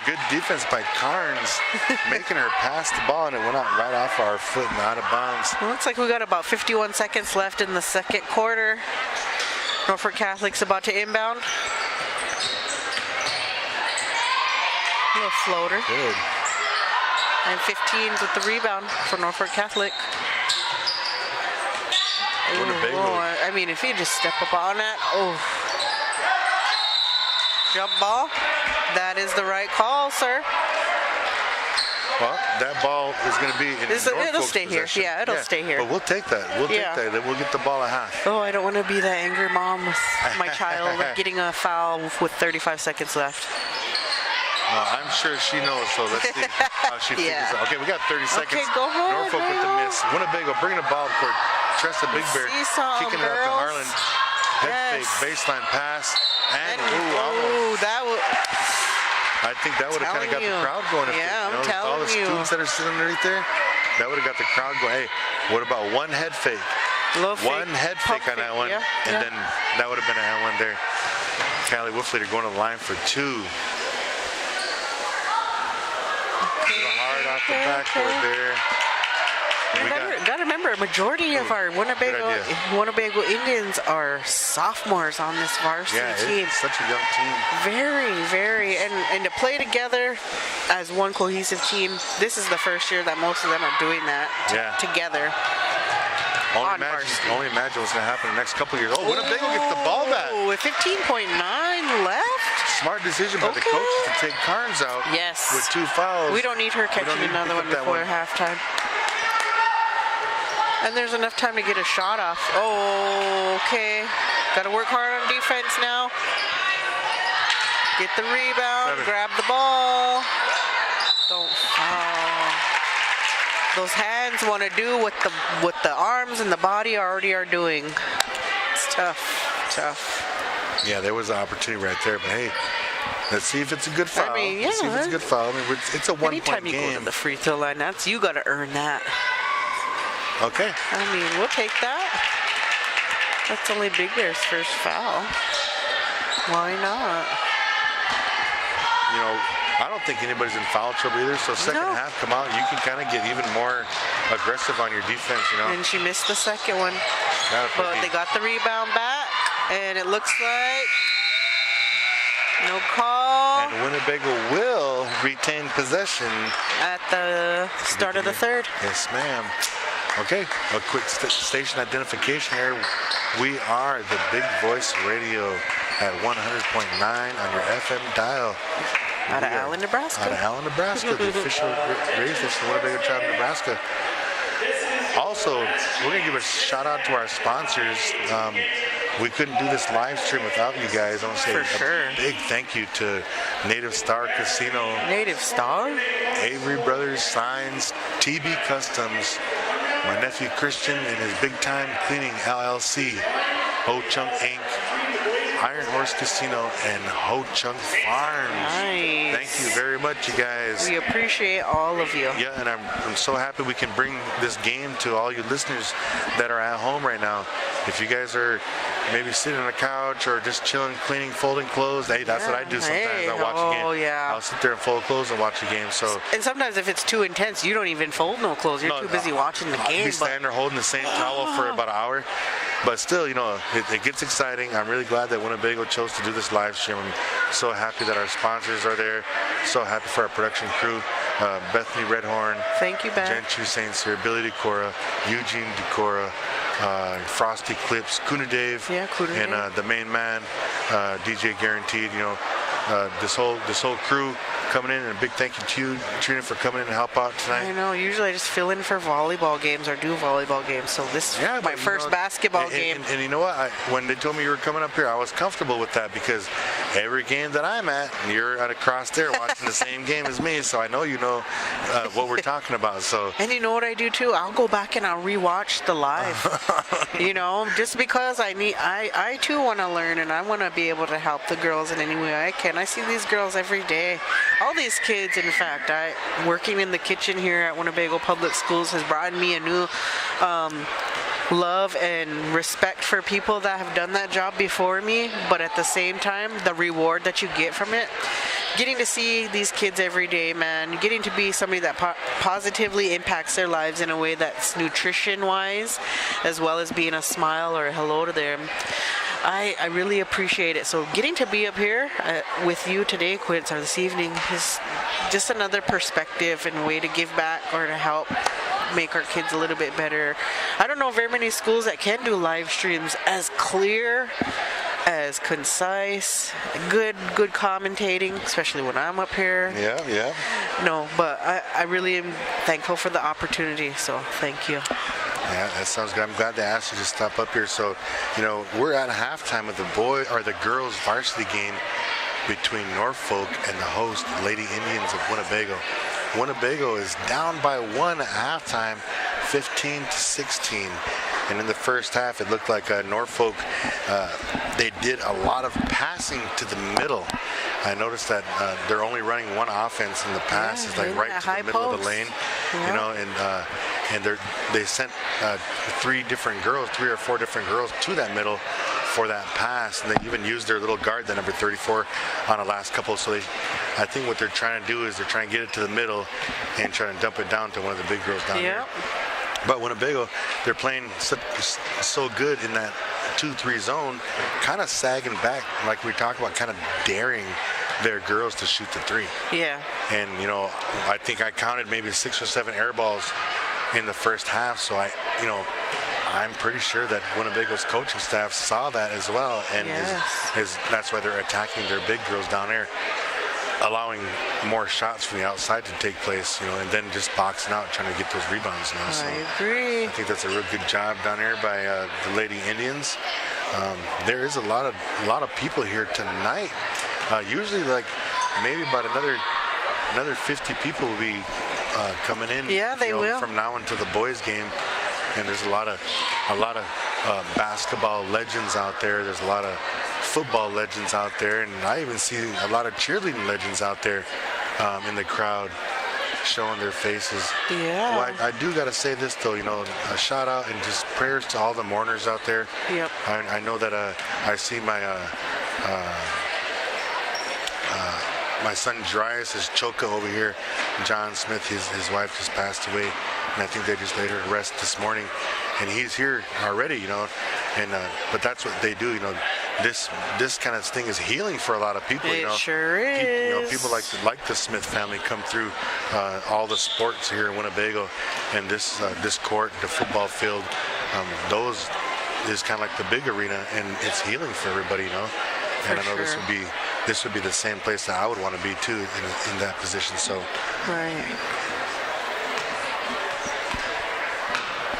Good defense by Carnes, making her pass the ball, and it went out right off our foot and out of bounds. It looks like we got about 51 seconds left in the second quarter. Norfolk Catholic's about to inbound. Little floater. Good. And 15s with the rebound for Norfolk Catholic. Winnebago. I mean, if he just step up on that, jump ball. That is the right call, sir. Well, that ball is going to be in It'll stay possession. here. Yeah, it'll stay here. But we'll take that. We'll take that. Then we'll get the ball at half. Oh, I don't want to be that angry mom with my child getting a foul with 35 seconds left. I'm sure she knows, so let's see how she figures out. Okay, we got 30 seconds. Okay, go ahead. Norfolk with the miss. Winnebago bringing the ball court. Tressa Big Bear kicking it out to Harlan. Head fake, baseline pass. And almost. I think that would have kind of got the crowd going. Yeah, I'm telling all the students that are sitting underneath there, that would have got the crowd going. Hey, what about one head fake? One head fake on that one, and then that would have been a one there. Callie Wolfleader going to the line for 2. A little hard off the backboard there. Gotta remember, a majority of our Winnebago Indians are sophomores on this varsity team. It's such a young team. Very, and to play together as one cohesive team. This is the first year that most of them are doing that together. Only imagine what's going to happen in the next couple of years. Oh, Winnebago gets the ball back. With 15.9 left. Smart decision by the coaches to take Carnes out. Yes. With 2 fouls. We don't need her catching another one before halftime. And there's enough time to get a shot off. Oh, okay. Got to work hard on defense now. Get the rebound. Grab the ball. Don't foul. Those hands want to do what the arms and the body already are doing. It's tough. Yeah, there was an opportunity right there, but hey, let's see if it's a good foul. Let's see if it's a good foul. It's a 1-point game. Anytime you go to the free throw line, you got to earn that. Okay. We'll take that. That's only Big Bear's first foul. Why not? I don't think anybody's in foul trouble either, so second half come out, you can kind of get even more aggressive on your defense, And she missed the second one. But they got the rebound back, and it looks like no call. And Winnebago will retain possession at the start of the third. Yes, ma'am. Okay, a quick station identification here. We are the Big Voice Radio at 100.9 on your FM dial. Out of Allen, Nebraska. The official radio station of Winnebago Tribe, Nebraska. Also, we're going to give a shout out to our sponsors. We couldn't do this live stream without you guys. I want to say a big thank you to Native Star Casino. Native Star? Avery Brothers Signs, TB Customs, my nephew Christian and his Big Time Cleaning LLC, Ho Chunk Inc., Iron Horse Casino, and Ho Chunk Farms. Nice. Thank you very much, you guys. We appreciate all of you. Yeah, and I'm so happy we can bring this game to all you listeners that are at home right now. If you guys are maybe sitting on a couch or just chilling, cleaning, folding clothes, hey, that's what I do sometimes. I watch a game. I'll sit there and fold clothes and watch the game. And sometimes if it's too intense, you don't even fold no clothes. You're too busy watching the game. I'll be standing there holding the same towel for about an hour. But still, it gets exciting. I'm really glad that Winnebago chose to do this live stream. I'm so happy that our sponsors are there. So happy for our production crew. Bethany Redhorn. Thank you, Ben. Jen Chu Saints here. Billy Decora. Eugene Decora. Frosty Clips. Kuna Dave. Yeah, Kuna Dave. And the main man, DJ Guaranteed. This whole crew coming in, and a big thank you to you, Trina, for coming in and help out tonight. I know. Usually I just fill in for volleyball games or do volleyball games. So this is my first basketball game. And you know what? When they told me you were coming up here, I was comfortable with that because every game that I'm at, you're across there watching the same game as me. So I know what we're talking about. So. And you know what I do too? I'll go back and I'll rewatch the live. Just because I too want to learn and I want to be able to help the girls in any way I can. I see these girls every day. All these kids, in fact, working in the kitchen here at Winnebago Public Schools has brought me a new love and respect for people that have done that job before me, but at the same time, the reward that you get from it, getting to see these kids every day, man, getting to be somebody that positively impacts their lives in a way that's nutrition-wise, as well as being a smile or a hello to them. I really appreciate it. So getting to be up here with you today, Quince, or this evening, is just another perspective and way to give back or to help make our kids a little bit better. I don't know very many schools that can do live streams as clear, as concise, good commentating, especially when I'm up here. Yeah. No, but I really am thankful for the opportunity, so thank you. Yeah, that sounds good. I'm glad they asked you to stop up here. So, we're at halftime of the girls varsity game between Norfolk and the host Lady Indians of Winnebago. Winnebago is down by 1 at halftime, 15-16. And in the first half, it looked like Norfolk, they did a lot of passing to the middle. I noticed that they're only running one offense in the pass, is like right to the middle of the lane, and they sent 3 or 4 different girls to that middle for that pass, and they even used their little guard, the number 34, on the last couple. So I think what they're trying to do is they're trying to get it to the middle and trying to dump it down to one of the big girls down here. But Winnebago, they're playing so good in that 2-3 zone, kind of sagging back, like we talked about, kind of daring their girls to shoot the three. Yeah. And, you know, I think I counted maybe 6 or 7 air balls in the first half. So I'm pretty sure that Winnebago's coaching staff saw that as well. And that's why they're attacking their big girls down there, allowing more shots from the outside to take place, you know, and then just boxing out, trying to get those rebounds. You know, so I agree. I think that's a real good job down there by the Lady Indians. There is a lot of people here tonight. Usually, like maybe about another 50 people will be coming in. Yeah, they will. From now until the boys' game. And there's a lot of basketball legends out there. There's a lot of football legends out there, and I even see a lot of cheerleading legends out there in the crowd showing their faces. Yeah. Well, I do got to say this though, you know, a shout out and just prayers to all the mourners out there. Yep. I know that I see my my son Darius' Choka over here. John Smith, his wife just passed away, and I think they just laid her to rest this morning. And he's here already, you know. And but that's what they do, you know. This kind of thing is healing for a lot of people, you know. It sure is. You know, people like the Smith family come through all the sports here in Winnebago, and this court, the football field, those is kind of like the big arena, and it's healing for everybody, you know. And I know this would be the same place that I would want to be too in that position. So. Right.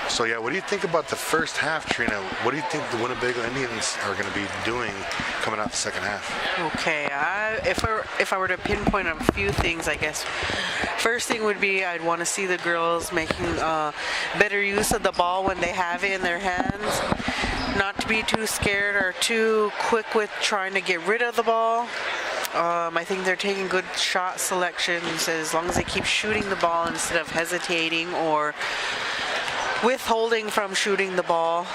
So yeah, what do you think about the first half, Trina? What do you think the Winnebago Indians are going to be doing coming out the second half? Okay, if I were to pinpoint a few things, I guess first thing would be I'd want to see the girls making better use of the ball when they have it in their hands. Not to be too scared or too quick with trying to get rid of the ball. I think they're taking good shot selections as long as they keep shooting the ball instead of hesitating or withholding from shooting the ball.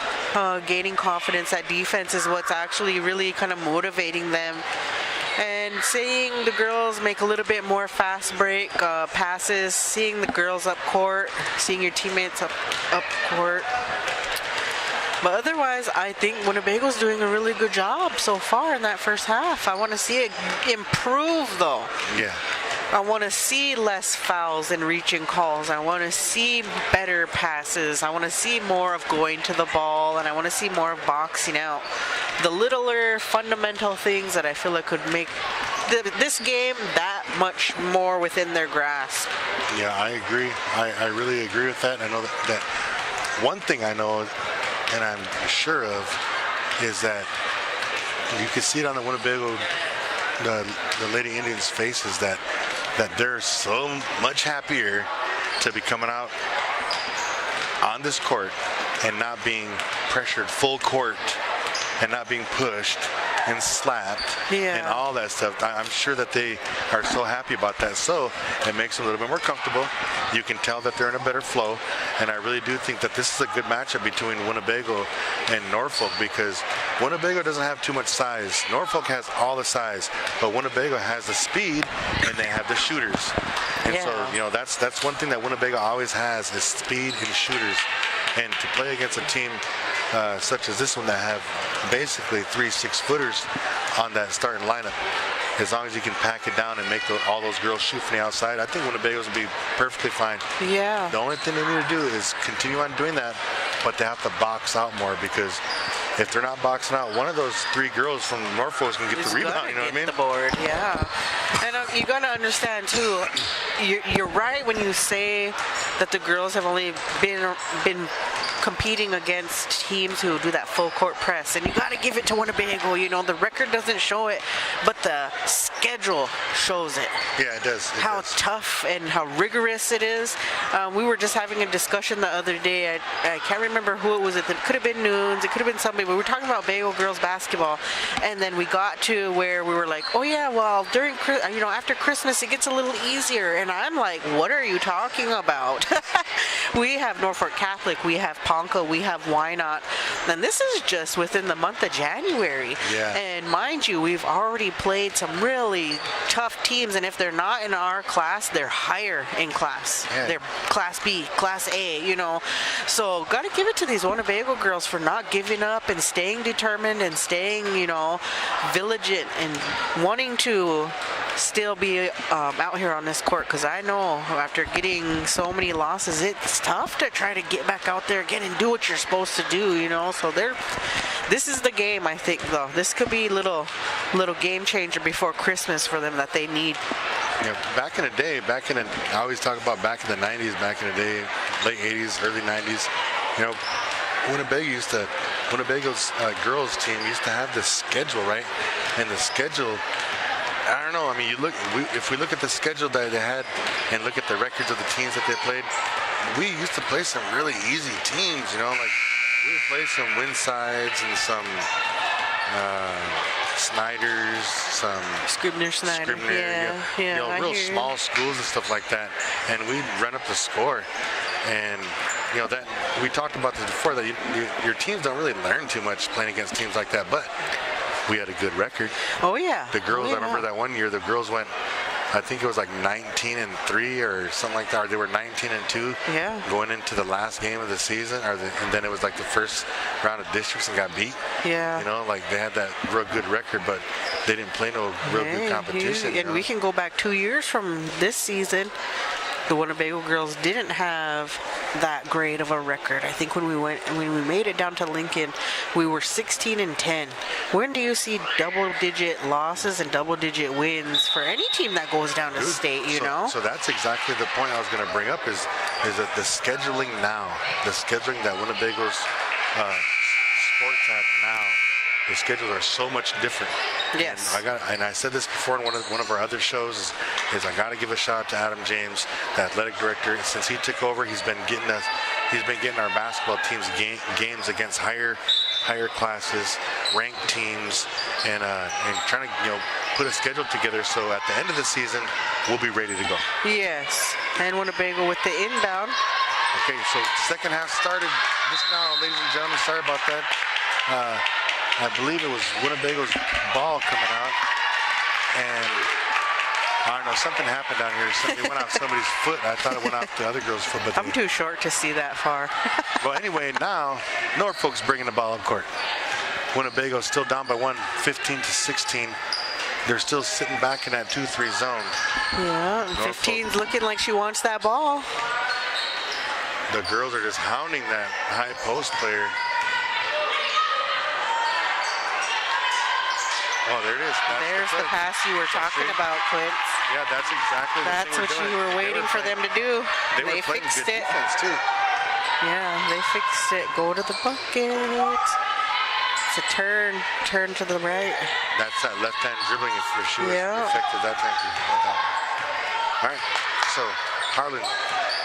Gaining confidence at defense is what's actually really kind of motivating them. And seeing the girls make a little bit more fast break passes, seeing the girls up court, seeing your teammates up court. But otherwise, I think Winnebago's doing a really good job so far in that first half. I want to see it improve, though. Yeah. I want to see less fouls and reaching calls. I want to see better passes. I want to see more of going to the ball, and I want to see more of boxing out. The littler fundamental things that I feel like could make this game that much more within their grasp. Yeah, I agree. I really agree with that. I know that one thing I know, and I'm sure of, is that you can see it on the Winnebago, the Lady Indians' faces that they're so much happier to be coming out on this court and not being pressured full court and not being pushed and slapped and all that stuff. I'm sure that they are so happy about that. So it makes them a little bit more comfortable. You can tell that they're in a better flow. And I really do think that this is a good matchup between Winnebago and Norfolk, because Winnebago doesn't have too much size. Norfolk has all the size, but Winnebago has the speed and they have the shooters. And so, you know, that's one thing that Winnebago always has is speed and shooters. And to play against a team such as this one that have basically 3 6-footers on that starting lineup, as long as you can pack it down and make all those girls shoot from the outside, I think Winnebago's will be perfectly fine. Yeah. The only thing they need to do is continue on doing that, but they have to box out more, because if they're not boxing out, one of those 3 girls from Norfolk can get the rebound. You know what I mean? The board, yeah. And you got to understand too. You're right when you say that the girls have only been competing against teams who do that full court press, and you got to give it to Winnebago. You know, the record doesn't show it, but the schedule shows it. Yeah, it does. How tough and how rigorous it is. We were just having a discussion the other day. I can't remember who it was. It could have been Noons. It could have been somebody. But we were talking about Bago girls basketball, and then we got to where we were like, oh yeah, well during after Christmas it gets a little easier, and I'm like, what are you talking about? We have Norfolk Catholic. We have Ponca, we have Wynot. And this is just within the month of January. Yeah. And mind you, we've already played some really tough teams, and if they're not in our class, they're higher in class. Yeah. They're Class B, Class A, you know. So got to give it to these Winnebago girls for not giving up and staying determined and staying, you know, vigilant and wanting to still be out here on this court, because I know after getting so many losses, it's tough to try to get back out there again and do what you're supposed to do, you know. So this is the game, I think, though. This could be little game changer before Christmas for them that they need. You know, back in the day, I always talk about back in the 90s, back in the day, late 80s, early 90s, you know, Winnebago's girls team used to have this schedule, right? And the schedule, I don't know, I mean, if we look at the schedule that they had and look at the records of the teams that they played, we used to play some really easy teams, you know, like we would play some Winsides and some Snyders, some Scribner, yeah, you know, real small schools and stuff like that, and we'd run up the score. And you know, that we talked about this before, that your teams don't really learn too much playing against teams like that, but we had a good record. Oh yeah. The girls, I remember that one year the girls went, I think it was like 19-3 or something like that, or they were 19-2 going into the last game of the season, and then it was like the first round of districts and got beat. Yeah. You know, like they had that real good record, but they didn't play no real good competition. And we can go back 2 years from this season. The Winnebago girls didn't have that great of a record. I think when we made it down to Lincoln, we were 16-10. When do you see double-digit losses and double-digit wins for any team that goes down to state? You know. So that's exactly the point I was going to bring up is that the scheduling now, the scheduling that Winnebago's sports have now. The schedules are so much different. Yes. And I said this before in one of our other shows is I got to give a shout out to Adam James, the athletic director. Since he took over, he's been getting our basketball teams games against higher classes, ranked teams, and trying to, you know, put a schedule together so at the end of the season we'll be ready to go. Yes. And Winnebago with the inbound. Okay, so second half started just now, ladies and gentlemen. Sorry about that. I believe it was Winnebago's ball coming out, and I don't know, something happened down here. Something went off somebody's foot. I thought it went off the other girl's foot. But I'm too short to see that far. Well, anyway, now Norfolk's bringing the ball up court. Winnebago's still down by 15-16. They're still sitting back in that 2-3 zone. Yeah, and 15's looking like she wants that ball. The girls are just hounding that high post player. Oh, there it is. There's the pass you were talking about, Quint. Yeah, that's exactly that's what you were waiting for them to do. They fixed it. Defense too. Yeah, they fixed it. Go to the bucket. It's a turn to the right. That's that left-hand dribbling if she was effective that time. All right, so Harlan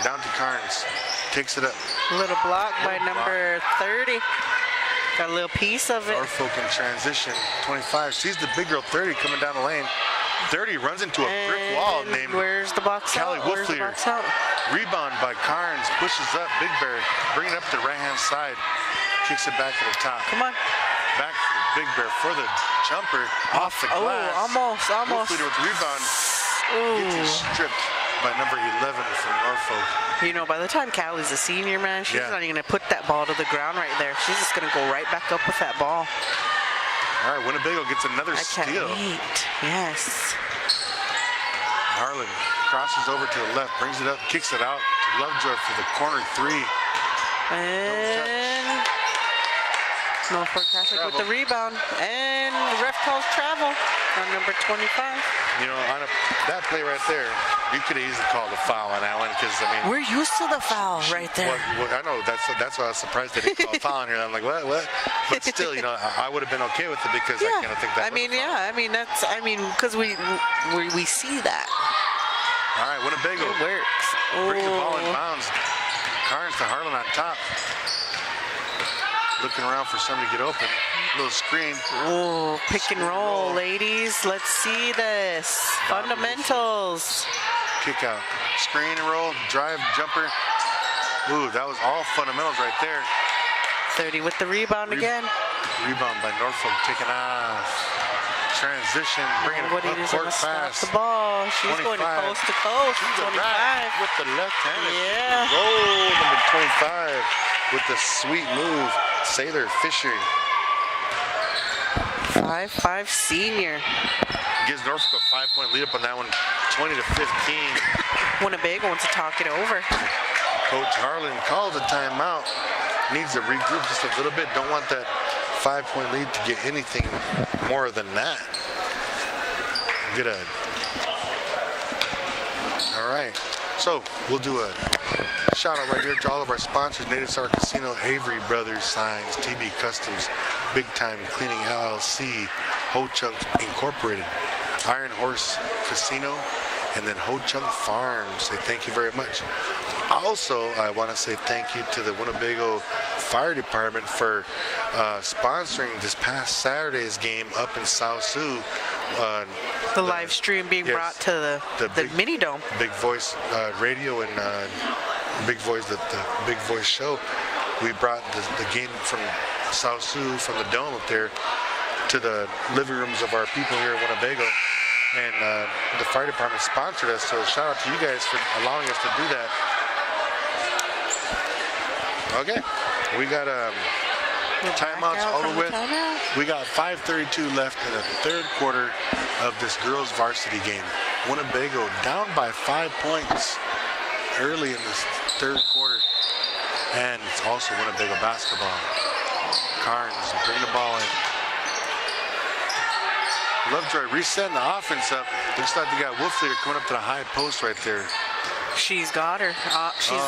down to Carnes, takes it up. Little block by number 30. Got a little piece of it. Norfolk in transition. 25 sees the big girl 30 coming down the lane. 30 runs into a brick wall named where's the box Callie out? Wolfleader. Rebound by Carnes. Pushes up. Big Bear. Bring it up to the right-hand side. Kicks it back to the top. Come on. Back to the Big Bear for the jumper. Off the glass. Almost. Wolfleader with the rebound. Gets it stripped by number 11 from Norfolk. You know, by the time Callie's a senior, man, she's not even going to put that ball to the ground right there. She's just going to go right back up with that ball. All right, Winnebago gets another steal. Can't wait. Yes. Harlan crosses over to the left, brings it up, kicks it out to Lovejoy for the corner three. And Norfolk Catholic with the rebound. And the ref calls travel on number 25. You know, on that play right there, you could have easily called a foul on that one because, I mean... We're used to the foul right there. Well, I know. That's why I was surprised they didn't call a foul on here. I'm like, what? But still, you know, I would have been okay with it because I kind of think that because we see that. All right, Winnebago. It works. Brings the ball in bounds. Carnes to Harlan on top. Looking around for somebody to get open. Little screen. Oh, pick and roll, ladies. Let's see this. Fundamentals. Kick out. Screen and roll. Drive. Jumper. Ooh, that was all fundamentals right there. 30 with the rebound again. Rebound by Norfolk, taking off. Transition, bringing Nobody it is up gonna court stop fast. the ball. She's going to 25. coast to coast. To the 25. rack with the left hand. Yeah. Roll number 25 with the sweet move. Sailor Fisher 5'5" senior. gives Norfolk a 5-point lead up on that one, 20 to 15. Winnebago wants to talk it over. Coach Harlan calls a timeout. Needs to regroup just a little bit. Don't want that 5-point lead to get anything more than that. Get a. All right. So we'll do a shout out right here to all of our sponsors: Native Star Casino, Avery Brothers Signs, TB Customs, Big Time Cleaning LLC, Ho Chunk Incorporated, Iron Horse Casino, and then Ho Chunk Farms. Say thank you very much. Also, I want to say thank you to the Winnebago Fire Department for sponsoring this past Saturday's game up in South Sioux. The live stream being brought to the mini dome. Big Voice Radio and Big Voice, the Big Voice show. We brought the game from South Sioux, from the dome up there, to the living rooms of our people here in Winnebago. And the fire department sponsored us, so shout out to you guys for allowing us to do that. Okay, we got timeouts over with. We got 5:32 left in the third quarter of this girls varsity game. Winnebago down by 5 points early in this third quarter. And it's also Winnebago basketball. Carnes bring the ball in. Lovejoy resetting the offense up. Looks like they got Wolfleader coming up to the high post right there. She's got her. She's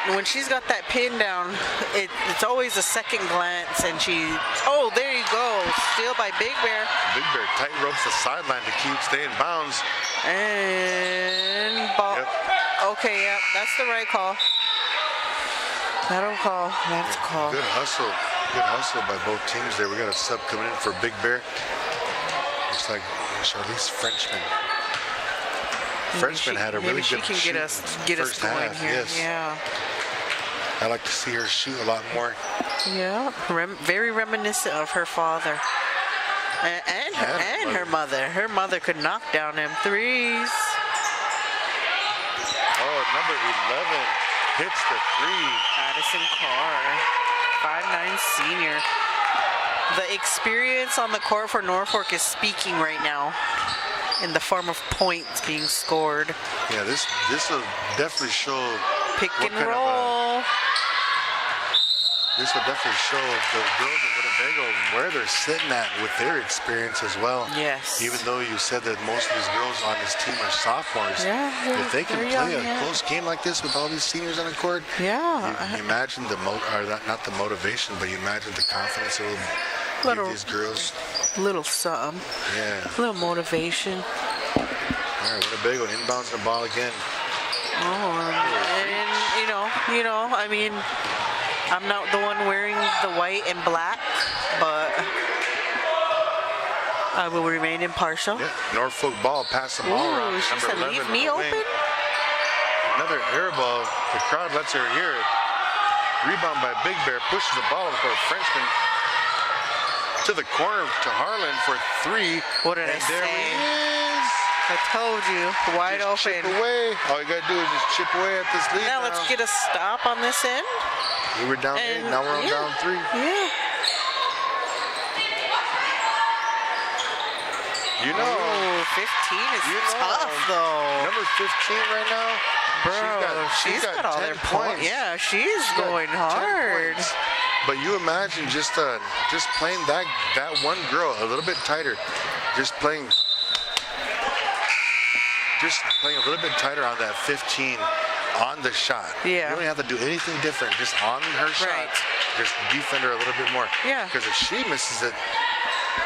when she's got that pin down, it's always a second glance, and there you go, steal by Big Bear. Big Bear tight ropes the sideline to keep staying bounds. And ball. Yep. Okay, yeah, that's the right call. That'll call. That's a call. Good hustle by both teams there. We got a sub coming in for Big Bear. Looks like Charlize Frenchman had a really good she can get us going here. Yes. Yeah. I like to see her shoot a lot more. Yeah, very reminiscent of her father and her mother. Her mother could knock down them threes. Oh, number 11 hits the three. Addison Carr, 5'9" senior. The experience on the court for Norfolk is speaking right now, in the form of points being scored. Yeah, this will definitely show pick and roll. This will definitely show the girls of Winnebago where they're sitting at with their experience as well. Yes. Even though you said that most of these girls on this team are sophomores, if they can play a close game like this with all these seniors on the court, you imagine not the motivation, but you imagine the confidence it will give these girls. Little something. Yeah. Little motivation. All right, Winnebago inbounds the ball again. And I mean, I'm not the one wearing the white and black, but I will remain impartial. Yeah. Norfolk ball, pass the ball around. She said, leave me open. Another air ball. The crowd lets her hear it. Rebound by Big Bear, pushes the ball for a Frenchman. To the corner to Harlan for three. What did I say? There he is. I told you, wide just open. Chip away. All you gotta do is just chip away at this lead. Now let's get a stop on this end. We were down 8, now we're down 3. Yeah. You know, 15 is tough though. Number 15 right now. Bro, she's got all their points. Yeah, she's going hard. But you imagine just playing that one girl a little bit tighter, just playing a little bit tighter on that 15 on the shot. Yeah. You don't have to do anything different. Just on her shot, just defend her a little bit more. Yeah. Because if she misses it,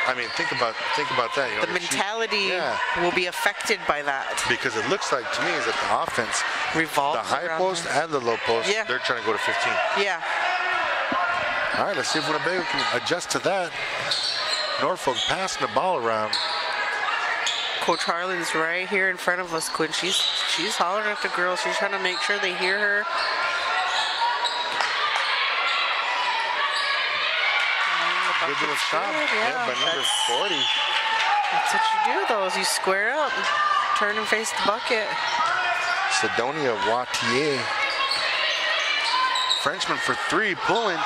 I mean, think about that. You know, the mentality will be affected by that. Because it looks like to me is that the offense revolves the high post and the low post. Yeah. They're trying to go to 15. Yeah. All right, let's see if Winnebago can adjust to that. Norfolk passing the ball around. Coach Harlan's right here in front of us, Quinn. She's hollering at the girls. She's trying to make sure they hear her. Good little shot. Yeah, by number 40. That's what you do, though, is you square up, turn and face the bucket. Sidonia Wattier. Frenchman for 3, pulling.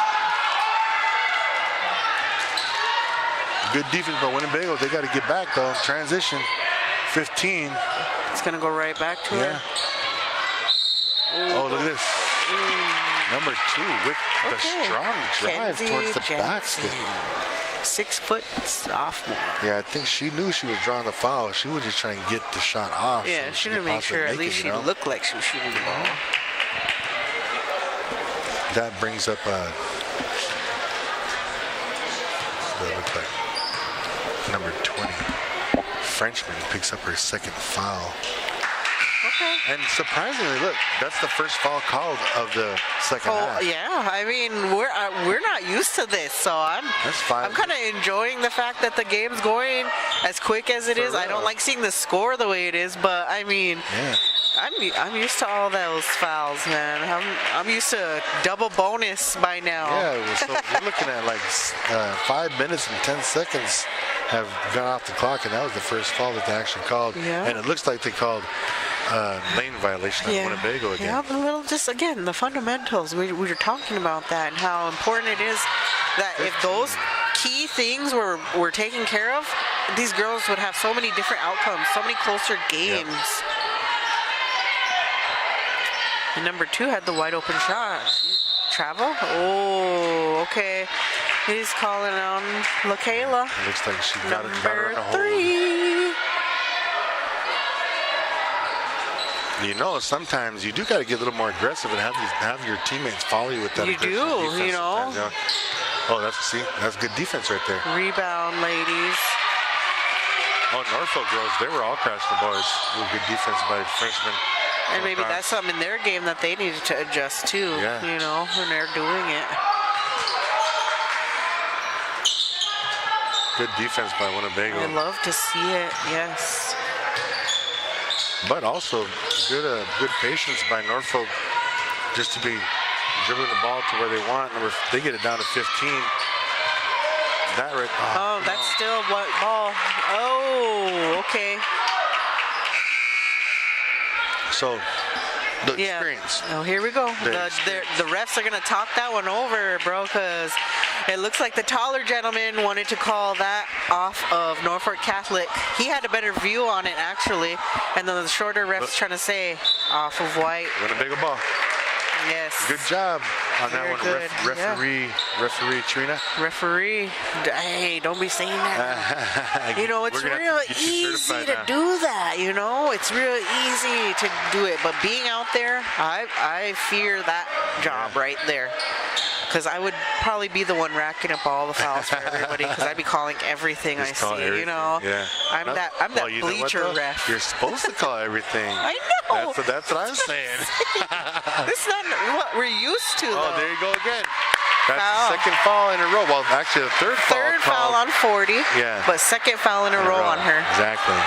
Good defense by Winnebago. They got to get back, though. Transition. 15. It's going to go right back to her. Oh, look at this. Number 2 with the strong drive towards the basket. 6-foot sophomore. Yeah, I think she knew she was drawing the foul. She was just trying to get the shot off. Yeah, so she didn't make sure at least she looked like she was shooting the ball. That brings up number 20. Frenchman picks up her second foul. Okay. And surprisingly, look, that's the first foul called of the second half. Yeah, I mean, we're not used to this, so I'm kind of enjoying the fact that the game's going as quick as it is. I don't like seeing the score the way it is, but I mean, I'm used to all those fouls, man. I'm used to double bonus by now. Yeah, so we're looking at like 5 minutes and 10 seconds have gone off the clock, and that was the first foul that they actually called. Yeah. And it looks like they called lane violation on Winnebago again. Yeah, but again, the fundamentals. We were talking about that and how important it is that if those key things were taken care of, these girls would have so many different outcomes, so many closer games. Yep. And number 2 had the wide open shot. Travel? Oh, okay. He's calling on LaKayla. It looks like she got her in a hole. 3. You know, sometimes you do got to get a little more aggressive and have your teammates follow you with that. You do, you know. Oh, that's good defense right there. Rebound, ladies. Oh, Norfolk girls, they were all crashing the bars. Good defense by Frenchman. And maybe that's something in their game that they needed to adjust to, you know, when they're doing it. Good defense by Winnebago. I love to see it, yes. But also good patience by Norfolk just to be dribbling the ball to where they want. They get it down to 15. That right. Oh, that's still what ball? Oh, okay. So the experience. Oh, here we go. The refs are gonna talk that one over, bro, because it looks like the taller gentleman wanted to call that off of Norfolk Catholic. He had a better view on it, actually. And then the shorter ref's trying to say off of white. Winnebago ball. Yes. Good job on that one, referee Trina. Referee, hey, don't be saying that. You know, it's real easy to do that. You know, it's real easy to do it. But being out there, I fear that job right there. Because I would probably be the one racking up all the fouls for everybody. Because I'd be calling everything I see. Everything. You know, I'm that bleacher ref. You're supposed to call everything. I know. That's what I was saying. This is not what we're used to. Oh, there you go again. That's the second foul in a row. Well, actually, the third foul on 40. Yeah. But second foul in a row on her. Exactly.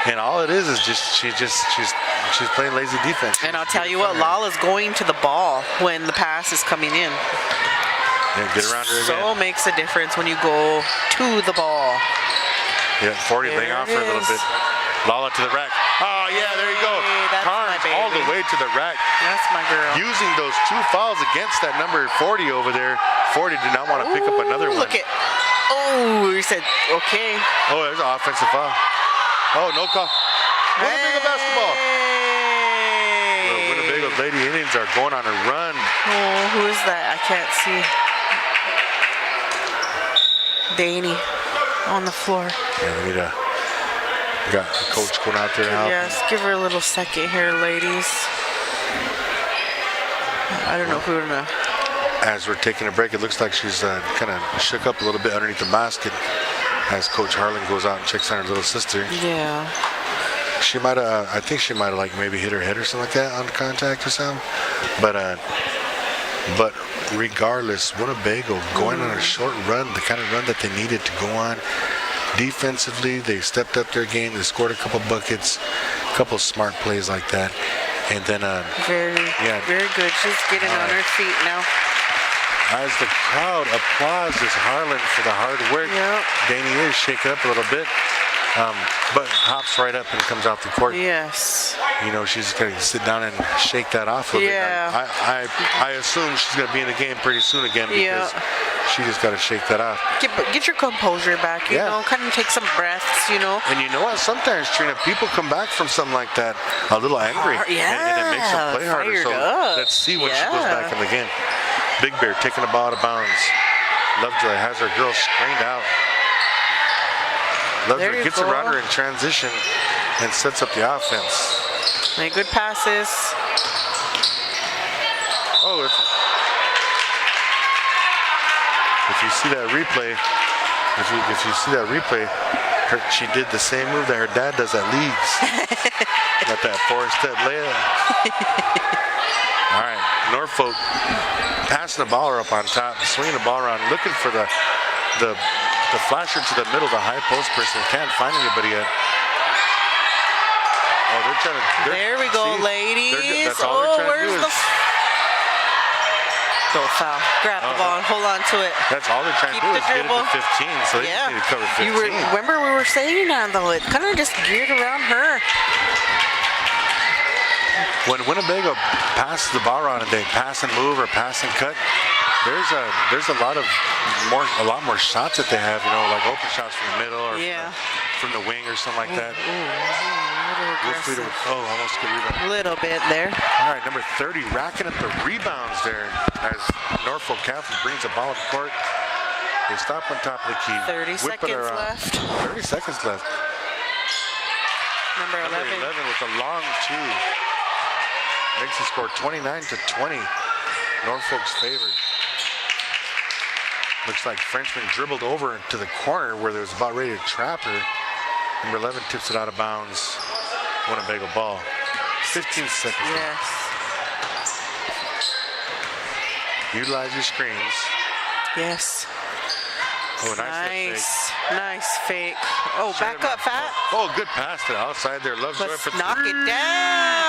And all it is just she's playing lazy defense. And I'll tell you what, Lala's going to the ball when the pass is coming in. Yeah, get around her again. So it makes a difference when you go to the ball. Yeah, 40 laying off for a little bit. Lala to the rack. Oh, yeah, there you go. Carnes all the way to the rack. That's my girl. Using those 2 fouls against that number 40 over there. 40 did not want to pick up another one. Look at. Oh, he said, okay. Oh, there's an offensive foul. Oh, no call. Winnebago basketball. The Winnebago Lady Indians are going on a run. Oh, who is that? I can't see. Danny on the floor. Yeah, we got the coach going out there helping. Yes, give her a little second here, ladies. I don't know if we're gonna. As we're taking a break, it looks like she's kind of shook up a little bit underneath the basket as Coach Harlan goes out and checks on her little sister. Yeah. She might have, I think she might have like maybe hit her head or something like that on contact or something. But regardless, Winnebago going on a short run, the kind of run that they needed to go on. Defensively, they stepped up their game. They scored a couple buckets, a couple smart plays like that. And then very good. She's getting on her feet now. as the crowd applauds this Harlan for the hard work. Yep. Danny is shaken up a little bit, but hops right up and comes out the court. Yes. You know, she's going to sit down and shake that off a Yeah. bit. I assume she's going to be in the game pretty soon again because she just got to shake that off. Get your composure back, you know, kind of take some breaths, you know. And you know what? Sometimes, Trina, people come back from something like that a little angry. And it makes them play harder. So let's see when she goes back in the game. Big Bear taking the ball out of bounds. Lovejoy has her girl screened out. Lovejoy gets around her in transition and sets up the offense. Make good passes. Oh, if you see that replay, she did the same move that her dad does at leagues. Got that 4-step layup. All right, Norfolk passing the ball up on top, swinging the ball around, looking for the flasher to the middle, the high post person. Can't find anybody yet. Oh, they're trying to. There we go, ladies. That's all they're trying to do is. Don't foul. Grab the ball and hold on to it. That's all they're trying to do is get it to 15, so they just need to cover 15. Remember we were saying that, though. It kind of just geared around her. When Winnebago passes the ball around and they pass and move or pass and cut, there's a lot more shots that they have, you know, like open shots from the middle or from the wing or something like that. Almost good rebound. A little bit there. All right, number 30 racking up the rebounds there as Norfolk Catholic brings the ball up court. They stop on top of the key. 30 seconds left. 30 seconds left. Number 11 with a long two. Makes the score 29-20. Norfolk's favor. Looks like Frenchman dribbled over to the corner where they was about ready to trap her. Number 11 tips it out of bounds. Winnebago ball. 15 seconds. Yes. Utilize your screens. Yes. Oh, nice fake. Oh, back up, Fat. Oh, good pass to the outside there. Lovejoy for three. Knock it down.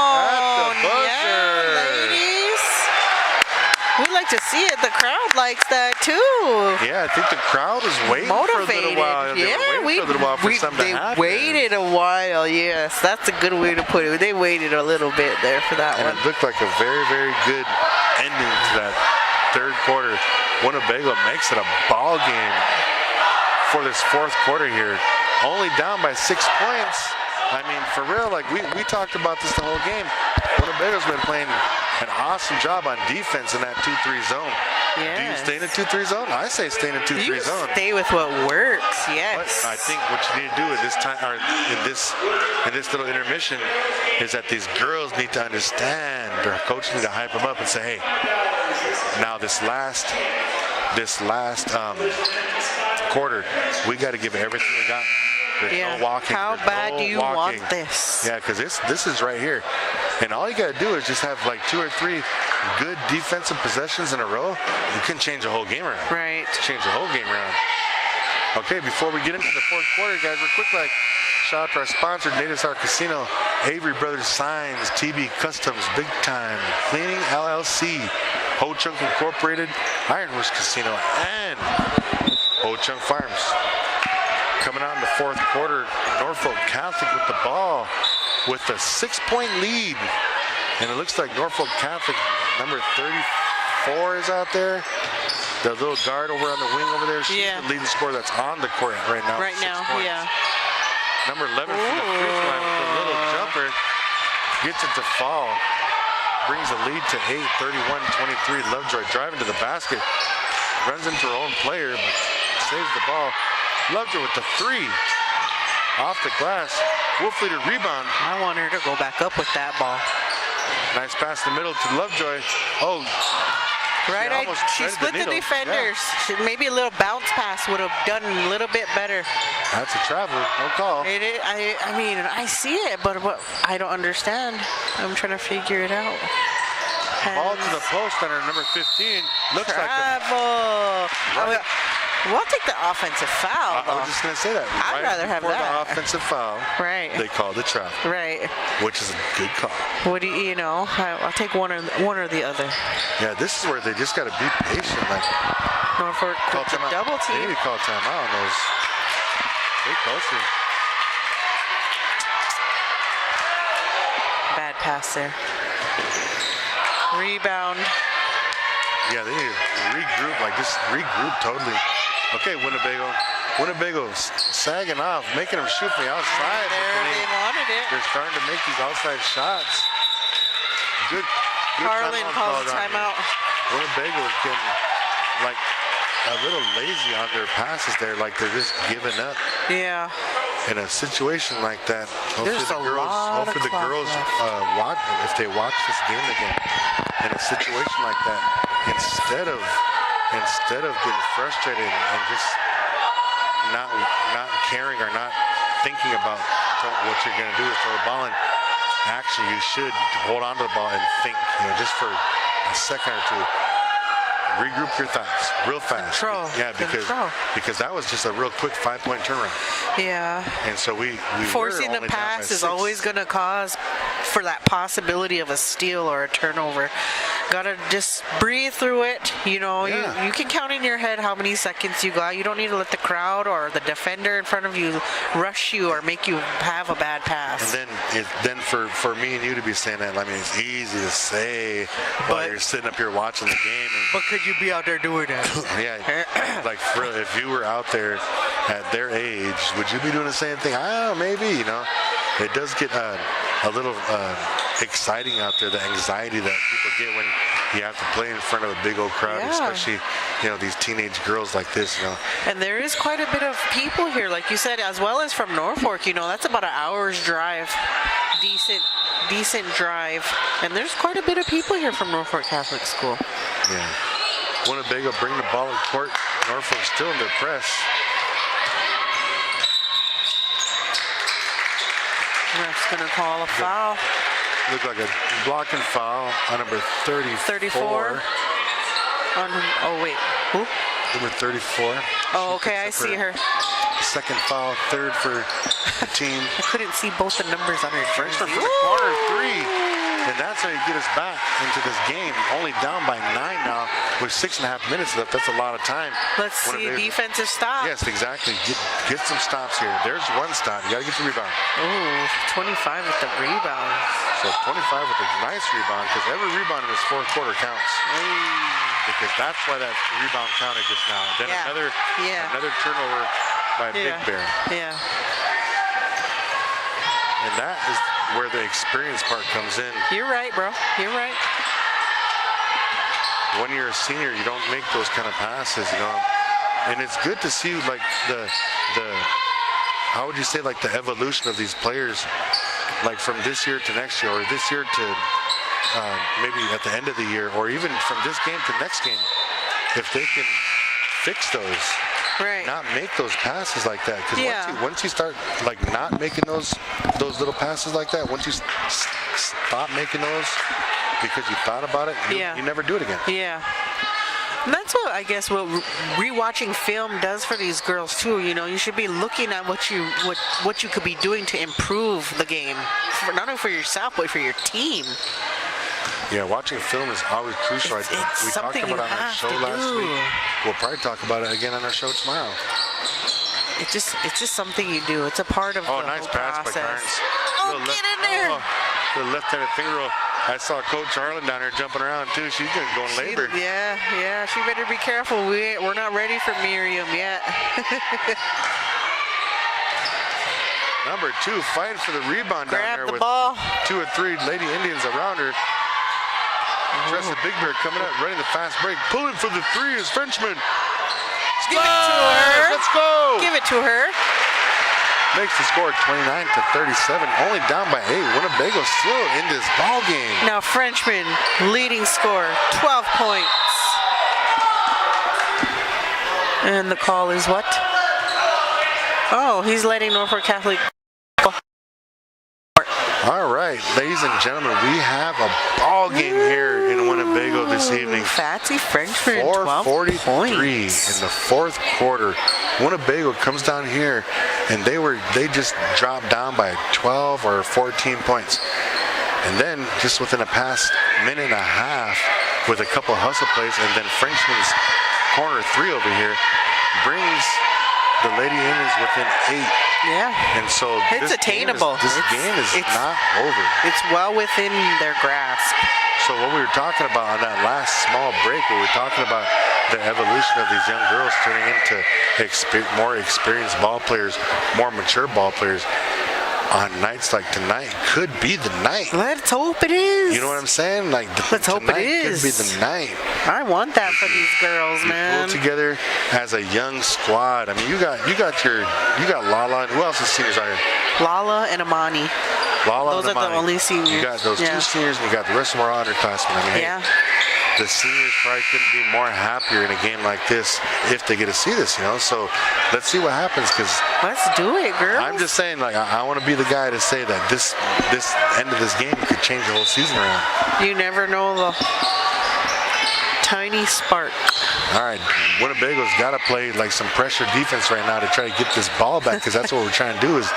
At the buzzer. Yeah, ladies. We'd like to see it. The crowd likes that too. Yeah, I think the crowd was waiting for a little while. They waited a while. Yes, that's a good way to put it. They waited a little bit there for that one. It looked like a very, very good ending to that third quarter. Winnebago makes it a ball game for this fourth quarter here. Only down by 6 points. I mean, for real, like we talked about this the whole game. Winnebago's been playing an awesome job on defense in that 2-3 zone. Yes. Do you stay in the 2-3 zone? I say stay in the 2-3 zone. Stay with what works. Yes. But I think what you need to do at this time, or in this little intermission, is that these girls need to understand. Their coaches need to hype them up and say, hey, now this last quarter, we got to give everything we got. There's no walking. How bad do you want this? Yeah, because this is right here. And all you got to do is just have like 2 or 3 good defensive possessions in a row. You can change the whole game around. Right. Change the whole game around. Okay, before we get into the fourth quarter, guys, real quick, shout out to our sponsor, Native Star Casino, Avery Brothers Signs, TB Customs, Big Time, Cleaning LLC, Ho Chunk Incorporated, Iron Horse Casino, and Ho Chunk Farms. Coming out in the fourth quarter, Norfolk Catholic with the ball with a 6-point lead. And it looks like Norfolk Catholic, number 34 is out there. The little guard over on the wing over there, she's the leading scorer that's on the court right now. Right now, yeah. Number 11 from the free throw line with a little jumper. Gets it to fall. Brings the lead to 8, 31-23. Lovejoy driving to the basket. Runs into her own player, but saves the ball. Lovejoy with the 3. Off the glass. Wolfleader rebound. I want her to go back up with that ball. Nice pass in the middle to Lovejoy. Oh. Right, she split the defenders. Yeah. Maybe a little bounce pass would have done a little bit better. That's a travel, no call. It is, I mean, I see it, but what I don't understand. I'm trying to figure it out. Ball to the post on her number 15. Looks travel. like Well, I'll take the offensive foul. I was just going to say that. I'd rather have before that. The offensive foul. Right. They called the travel. Right. Which is a good call. What do you know? I'll take one or the other. Yeah, this is where they just got to be patient. Like Norfolk call timeout. double They team. need to call timeout on those. Stay closer. Bad pass there. Rebound. Yeah, they need to regroup. Like just regroup totally. Okay, Winnebago. Winnebago's sagging off, making them shoot from the outside. They wanted it. They're starting to make these outside shots. Good Harlan calls call down timeout. here. Winnebago is getting like a little lazy on their passes there, like they're just giving up. Yeah. In a situation like that, hopefully There's the a girls, lot of clock left. watch if they watch this game again. In a situation like that, instead of getting frustrated and just not caring or not thinking about what you're going to do is throw the ball in, actually you should hold on to the ball and think, just for a second or two. Regroup your thoughts real fast. Control. Yeah, because that was just a real quick 5-point turnaround. Yeah. And so we forcing were the only down by pass is 6. always going to cause for that possibility of a steal or a turnover. Gotta just breathe through it. You can count in your head how many seconds you got. You don't need to let the crowd or the defender in front of you rush you or make you have a bad pass. And then for me and you to be saying that, I mean, it's easy to say while you're sitting up here watching the game. But could you be out there doing that? Yeah, like for real, if you were out there at their age, would you be doing the same thing? I don't know, maybe. It does get a little exciting out there, the anxiety that people get when you have to play in front of a big old crowd, especially these teenage girls like this. And there is quite a bit of people here, like you said, as well as from Norfolk. That's about an hour's drive, decent drive, and there's quite a bit of people here from Norfolk Catholic School. Yeah. Winnebago bring the ball at court. Norfolk still in their press. Ref's gonna call a foul. Looked like a blocking foul on number 34. Oh wait, who? Number 34. Oh, okay, I see her. Second foul, third for the team. I couldn't see both the numbers on her jersey. Frenchman for the corner 3. And that's how you get us back into this game. Only down by 9 now with 6.5 minutes left. That's a lot of time. Let's see defensive stop. Yes, exactly. Get some stops here. There's one stop. You got to get the rebound. Oh, 25 with the rebound. So 25 with a nice rebound, because every rebound in this fourth quarter counts. Because that's why that rebound counted just now. Then another turnover by Big Bear. Yeah. And that is where the experience part comes in. You're right, bro. You're right. When you're a senior, you don't make those kind of passes, And it's good to see like the how would you say, like the evolution of these players, like from this year to next year, or this year to maybe at the end of the year, or even from this game to next game, if they can fix those. Right. Not make those passes like that, because once you start like not making those little passes like that, once you stop making those because you thought about it, you never do it again. Yeah. And that's what I guess what rewatching film does for these girls too. You should be looking at what you could be doing to improve the game, not only for yourself but for your team. Yeah, watching film is always crucial. We talked about it on our show last week. We'll probably talk about it again on our show tomorrow. It's just something you do. It's a part of the nice whole pass process. by Carnes. Oh, get in there! The left-handed finger roll. I saw Coach Harlan down there jumping around too. She's gonna go in labor. Yeah. She better be careful. We're not ready for Miriam yet. Number 2 fighting for the rebound down there with ball. 2 or 3 Lady Indians around her. Tressa Big Bear coming out, running the fast break. Pulling for the 3 is Frenchman. Give it to her. Let's go. Give it to her. Makes the score 29-37. Only down by 8. Winnebago still in this ball game. Now Frenchman, leading scorer, 12 points. And the call is what? Oh, he's letting Norfolk Catholic. All right, ladies and gentlemen, we have a ball game here in Winnebago this evening. Fancy Frenchman, 4:43 12 points. in the fourth quarter. Winnebago comes down here, and they just dropped down by 12 or 14 points. And then just within a past minute and a half, with a couple hustle plays, and then Frenchman's corner three over here brings the Lady Indians within 8. Yeah. And so it's attainable. This game is not over. It's well within their grasp. So what we were talking about on that last small break, we were talking about the evolution of these young girls turning into more experienced ball players, more mature ball players. On nights like tonight could be the night. Let's hope it is. You know what I'm saying? Like let's hope it is. Could be the night. I want that for these girls, man. Pull together as a young squad. I mean, you got Lala. And who else is seniors are here? Lala and Amani. Lala those and Amani. Are the only seniors. You got those two seniors, and you got the rest of them are underclassmen. I mean, yeah. The seniors probably couldn't be more happier in a game like this if they get to see this, you know. So let's see what happens, because let's do it, girl. I'm just saying, like, I want to be the guy to say that this end of this game could change the whole season around. You never know the tiny spark. All right, Winnebago's got to play like some pressure defense right now to try to get this ball back, because that's what we're trying to do, is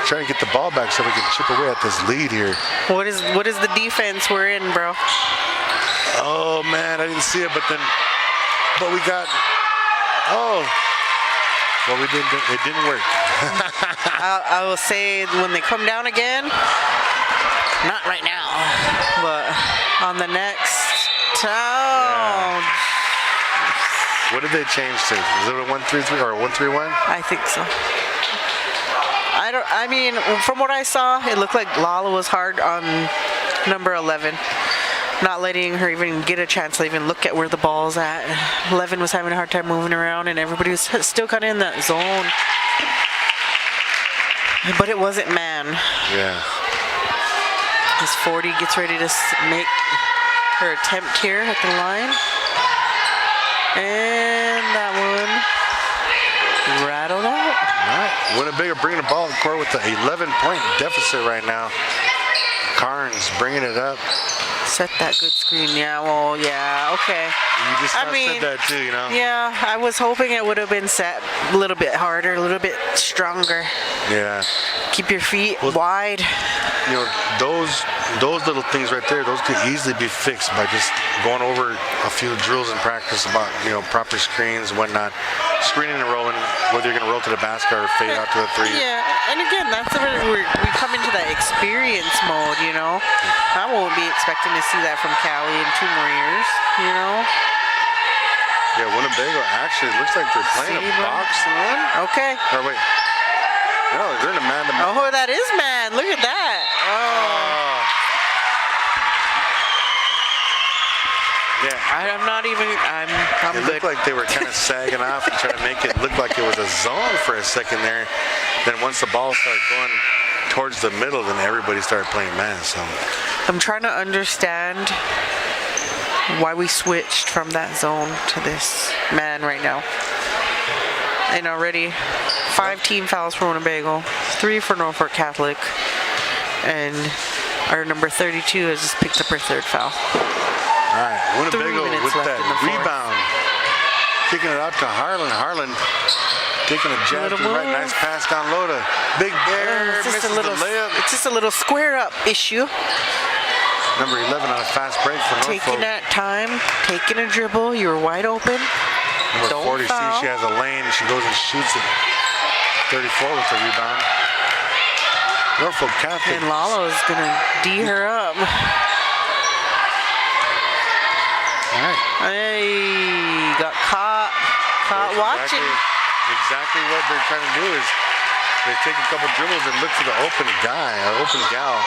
try to get the ball back so we can chip away at this lead here. What is the defense we're in, bro? Oh man, I didn't see it, but we got. Oh, well, it didn't work. I will say when they come down again, not right now, but on the next. Yeah. What did they change to? Is it a 1-3-3 or a 1-3-1? I think so. I mean, from what I saw, it looked like Lala was hard on number 11. Not letting her even get a chance to even look at where the ball's at. 11 was having a hard time moving around, and everybody was still kind of in that zone. But it wasn't man. Yeah. As 40 gets ready to make her attempt here at the line. And that one rattled out. All right. Winnebago bringing the ball to the court with the 11-point deficit right now. Carnes bringing it up. Set that good screen. Yeah, well, yeah, okay. You just said that too, you know? Yeah, I was hoping it would have been set a little bit harder, a little bit stronger. Yeah. Keep your feet wide. You know, those little things right there, those could easily be fixed by just going over a few drills in practice about, you know, proper screens and whatnot. Screening and rolling, whether you're going to roll to the basket or fade out to the three. Yeah, and again, that's where we come into that experience mode, you know. I won't be expecting to see that from Cali in 2 more years, you know. Yeah, Winnebago actually looks like they're playing a box one. Okay. Oh, wait. No, they're in a man-to-man. Oh, that is man. Look at that. Oh. Yeah. I'm not even, I'm it good. Looked like they were kind of sagging off and trying to make it look like it was a zone for a second there. Then once the ball started going towards the middle, then everybody started playing man. So I'm trying to understand why we switched from that zone to this man right now. And already 5 team fouls for Winnebago, 3 for Norfolk Catholic, and our number 32 has just picked up her 3rd foul. All right, Winnebago with that rebound, kicking it out to Harlan. Harlan taking a jab to the right, nice pass down low to Big Bear, misses the layup. It's just a little square up issue. Number 11 on a fast break for Norfolk. Taking that time, taking a dribble, you were wide open. Number 40 sees she has a lane, she goes and shoots it. 34 with the rebound. Norfolk Catholic. And Lala is gonna D her up. All right. Hey, got caught watching. Exactly what they're trying to do is they take a couple dribbles and look for the open guy or open gal.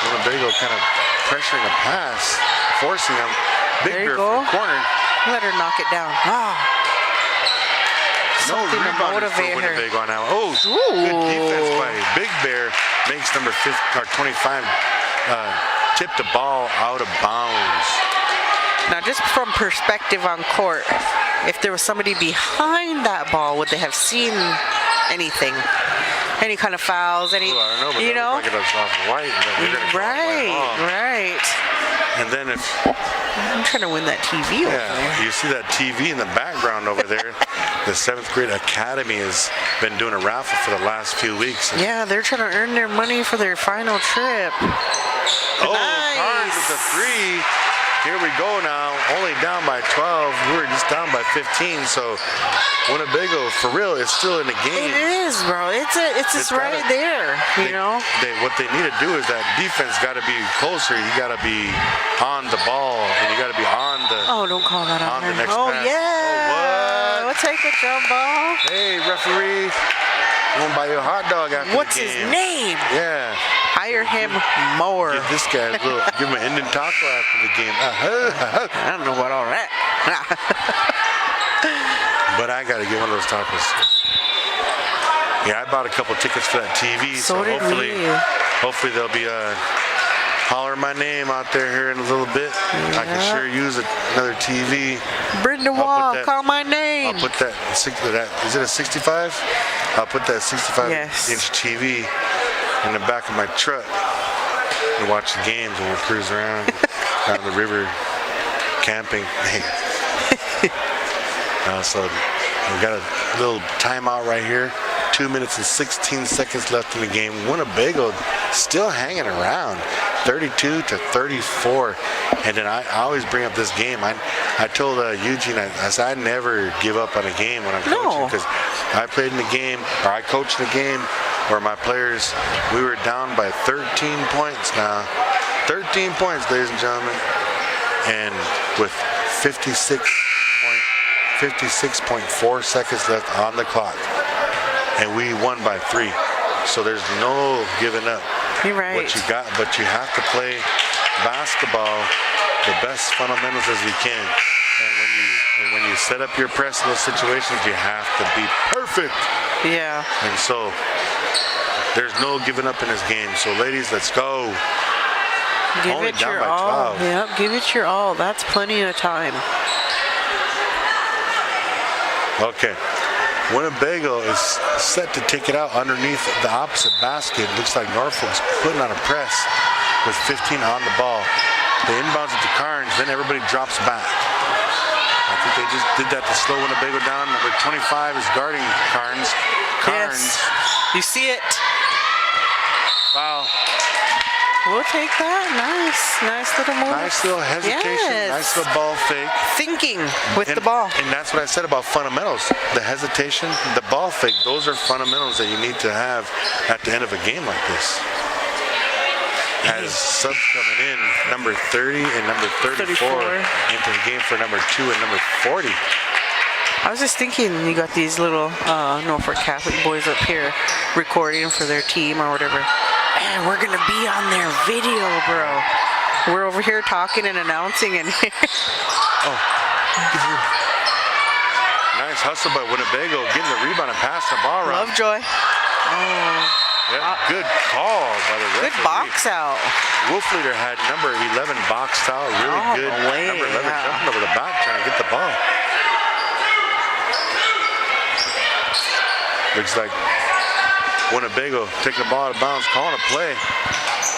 Winnebago kind of pressuring a pass, forcing them. Big Bear from the corner. Let her knock it down. No rebounders for Winnebago now. Oh, good defense by Big Bear. Makes number 25 tip the ball out of bounds. Now, just from perspective on court, if there was somebody behind that ball, would they have seen anything? any kind of fouls, any, Well, I don't know, but you know? like it was off white. Right. And then if I'm trying to win that TV over there. you see that TV in the background over there, the 7th grade academy has been doing a raffle for the last few weeks. Yeah, they're trying to earn their money for their final trip. Oh, Carnes with the 3. Here we go now, only down by 12. We were just down by 15, so Winnebago, for real, is still in the game. It is, bro. It's just right there, you know? What they need to do is that defense got to be closer. You got to be on the ball, and you got to be on the don't call that on the next Oh, pass. yeah. Oh, what? We'll take a jump ball. Hey, referee, I'm going to buy you a hot dog after What's the his game. name? Yeah. Hire him more. Give this guy a little, give him an Indian taco after the game. I don't know about all that. But I got to get one of those tacos. Yeah, I bought a couple tickets for that TV, so did hopefully, we. hopefully they'll be hollering my name out there here in a little bit. I can sure use another TV. Brenda Wall, call my name. I'll put that, is it a 65? I'll put that 65-inch TV in the back of my truck and watch the games when we cruise around down the river camping. So we got a little timeout right here. 2 minutes and 16 seconds left in the game. Winnebago still hanging around, 32-34. And then I always bring up this game. I told Eugene, I said I never give up on a game when I'm coaching, because I played in the game, or I coached in the game where my players, we were down by 13 points now. 13 points, ladies and gentlemen. And with 56.4 seconds left on the clock. And we won by 3. So there's no giving up. You're right. But you have to play basketball the best fundamentals as you can. And when you set up your press in those situations, you have to be perfect. Yeah. And so there's no giving up in this game. So ladies, let's go. Give Only it down your by all. 12. Yep, give it your all. That's plenty of time. Okay. Winnebago is set to take it out underneath the opposite basket. Looks like Norfolk's putting on a press with 15 on the ball. They inbounds it to Carnes, then everybody drops back. I think they just did that to slow Winnebago down. Number 25 is guarding Carnes. Yes. You see it. Foul. We'll take that. Nice little move. Nice little hesitation. Yes. Nice little ball fake. Thinking with the ball. And that's what I said about fundamentals. The hesitation, the ball fake, those are fundamentals that you need to have at the end of a game like this. As subs coming in, number 30 and number 34 into the game for number 2 and number 40. I was just thinking, you got these little Norfolk Catholic boys up here recording for their team or whatever. Man, we're going to be on their video, bro. We're over here talking and announcing. And Nice hustle by Winnebago, getting the rebound and passing the ball around. Lovejoy. Oh. Yeah, good call by the referee. Good box out. Wolfleader had number 11 boxed out. Really good. Number 11 jumping over the back trying to get the ball. Looks like Winnebago taking the ball out of bounds, calling a play.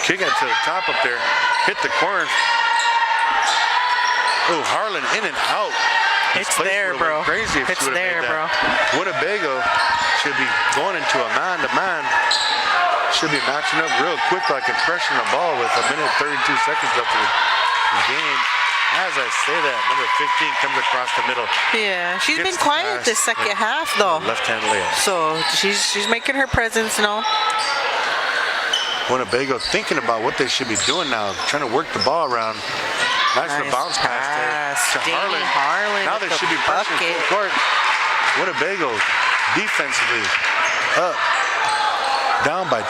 Kicking it to the top up there. Hit the corner. Oh, Harlan in and out. It's there, bro. Crazy if it's she would've there, made bro. that. Winnebago should be going into a man-to-man. Should be matching up real quick, like in pressuring the ball with 1 minute 32 seconds left in the game. As I say that, number 15 comes across the middle. Yeah, she's been quiet this second half, though. Left-hand layup. So she's making her presence known. Winnebago thinking about what they should be doing now, trying to work the ball around. Nice little bounce pass there to Harlan. Now they should be pressing full court. Winnebago defensively up, down by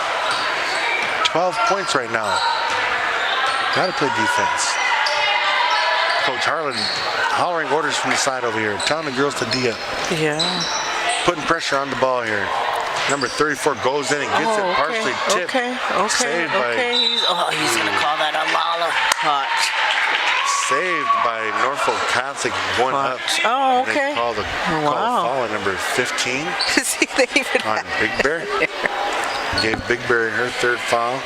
12 points right now. Got to play defense. Coach Harlan hollering orders from the side over here, telling the girls to D up. Yeah. Putting pressure on the ball here. Number 34 goes in and gets it partially tipped. Saved by, he's going to call that a lollipop. Saved by Norfolk Catholic, one up. Oh, okay. They call the foul on number 15 See, they even on Big Bear. Gave Big Bear her third foul.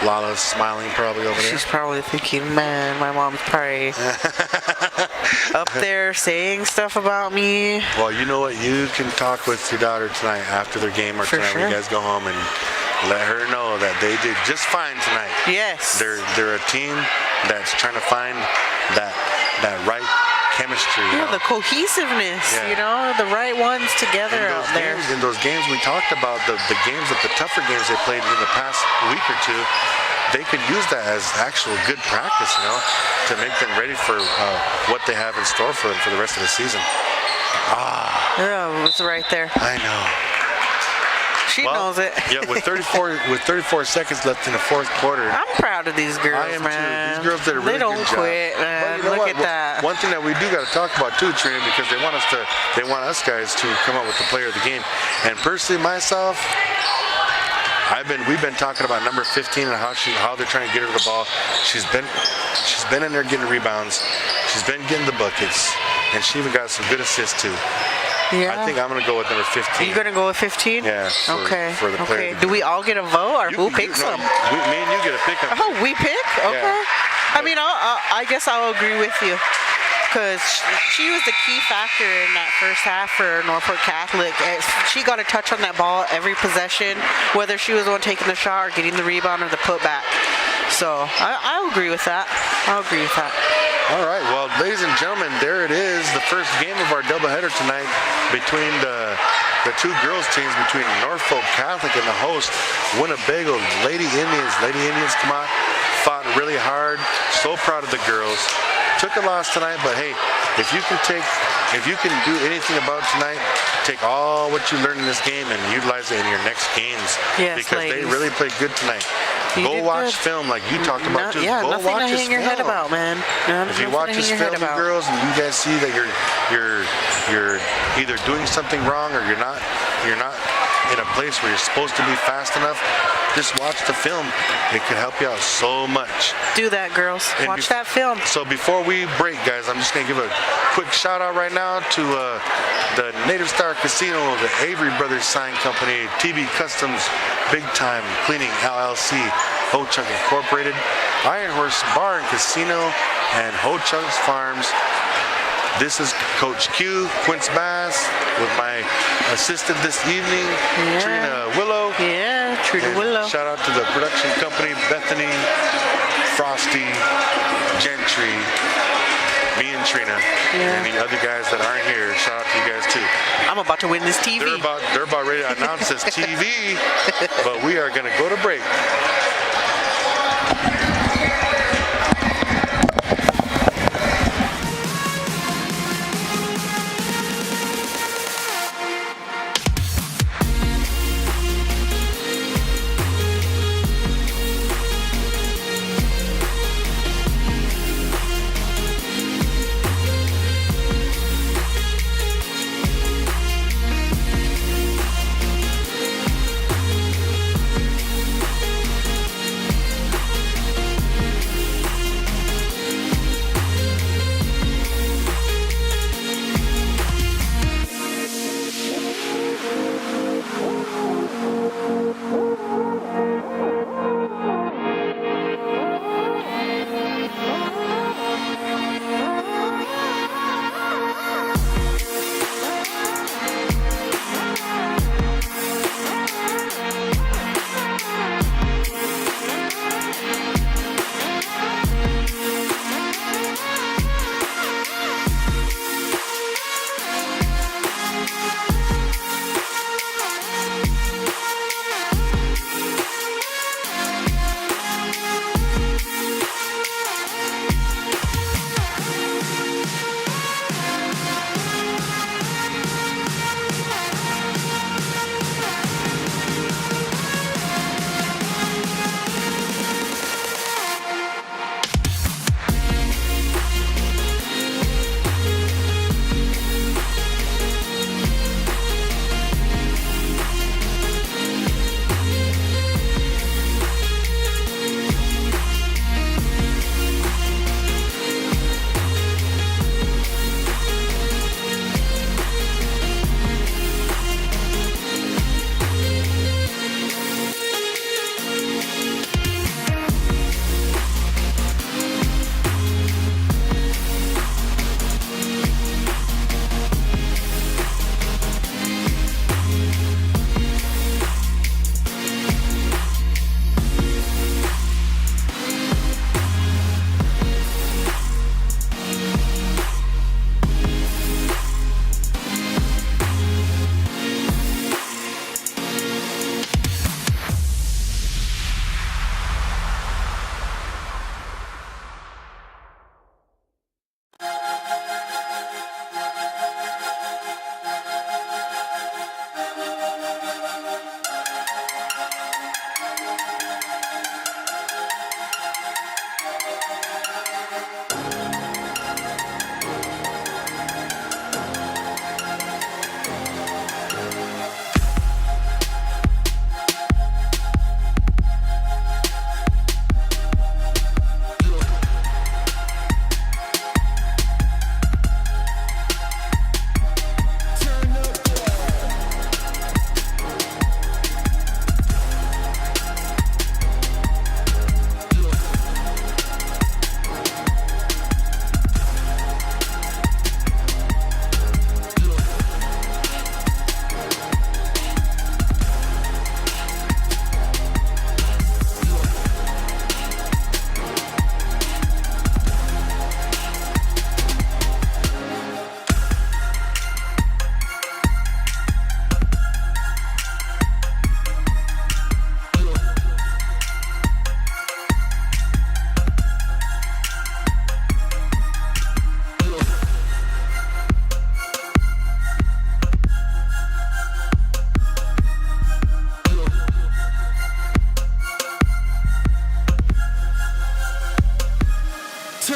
Lala's smiling probably over there. She's probably thinking, man, my mom's probably up there saying stuff about me. Well, you know what? You can talk with your daughter tonight after their game or For tonight sure. when you guys go home and let her know that they did just fine tonight. Yes. They're a team that's trying to find that right chemistry. Yeah, the cohesiveness, the right ones together out there. In those games we talked about, the games, the tougher games they played in the past week or two, they could use that as actual good practice, to make them ready for what they have in store for them for the rest of the season. Yeah, it was right there. I know. She knows it. Yeah, with 34 seconds left in the fourth quarter. I'm proud of these girls, I am man. too. These girls did a really they don't good job. quit, man. But you know Look what? at that. One thing that we do got to talk about too, Trina, because they want us guys to come up with the player of the game. And personally, myself, we've been talking about number 15 and how they're trying to get her the ball. She's been in there getting rebounds. She's been getting the buckets, and she even got some good assists too. Yeah. I think I'm gonna go with number 15. Are you gonna go with 15? Yeah. For the player. Do we all get a vote, or who picks them? Me and you get a pick. Oh, we pick? Okay. Yeah. I mean, I guess I'll agree with you. Because she was the key factor in that first half for Norfolk Catholic. She got a touch on that ball every possession, whether she was the one taking the shot or getting the rebound or the putback. So I'll agree with that. All right, well, ladies and gentlemen, there it is, the first game of our doubleheader tonight between the two girls teams, between Norfolk Catholic and the host, Winnebago Lady Indians. Lady Indians come out, fought really hard. So proud of the girls. Took a loss tonight, but hey, if you can do anything about tonight, take all what you learned in this game and utilize it in your next games. Yes, because ladies. they really played good tonight. You Go did watch good. film like you talked about too. Yeah, Go nothing watch to this hang your head film. about, man. If you watch this film, you girls, and you guys see that you're either doing something wrong or you're not in a place where you're supposed to be fast enough, just watch the film. It can help you out so much. Do that, girls. And Watch that film. So before we break, guys, I'm just going to give a quick shout out right now to the Native Star Casino, the Avery Brothers Sign Company, TB Customs, Big Time Cleaning LLC, Ho Chunk Incorporated, Iron Horse Bar and Casino, and Ho Chunk's Farms. This is Coach Q, Quince Bass, with my assistant this evening, Trina Willow. Yeah, Trina And Willow. shout out to the production company, Bethany, Frosty, Gentry, me and Trina, and the other guys that aren't here. Shout out to you guys too. I'm about to win this TV. They're about ready to announce this TV, but we are going to go to break.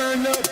Turn up.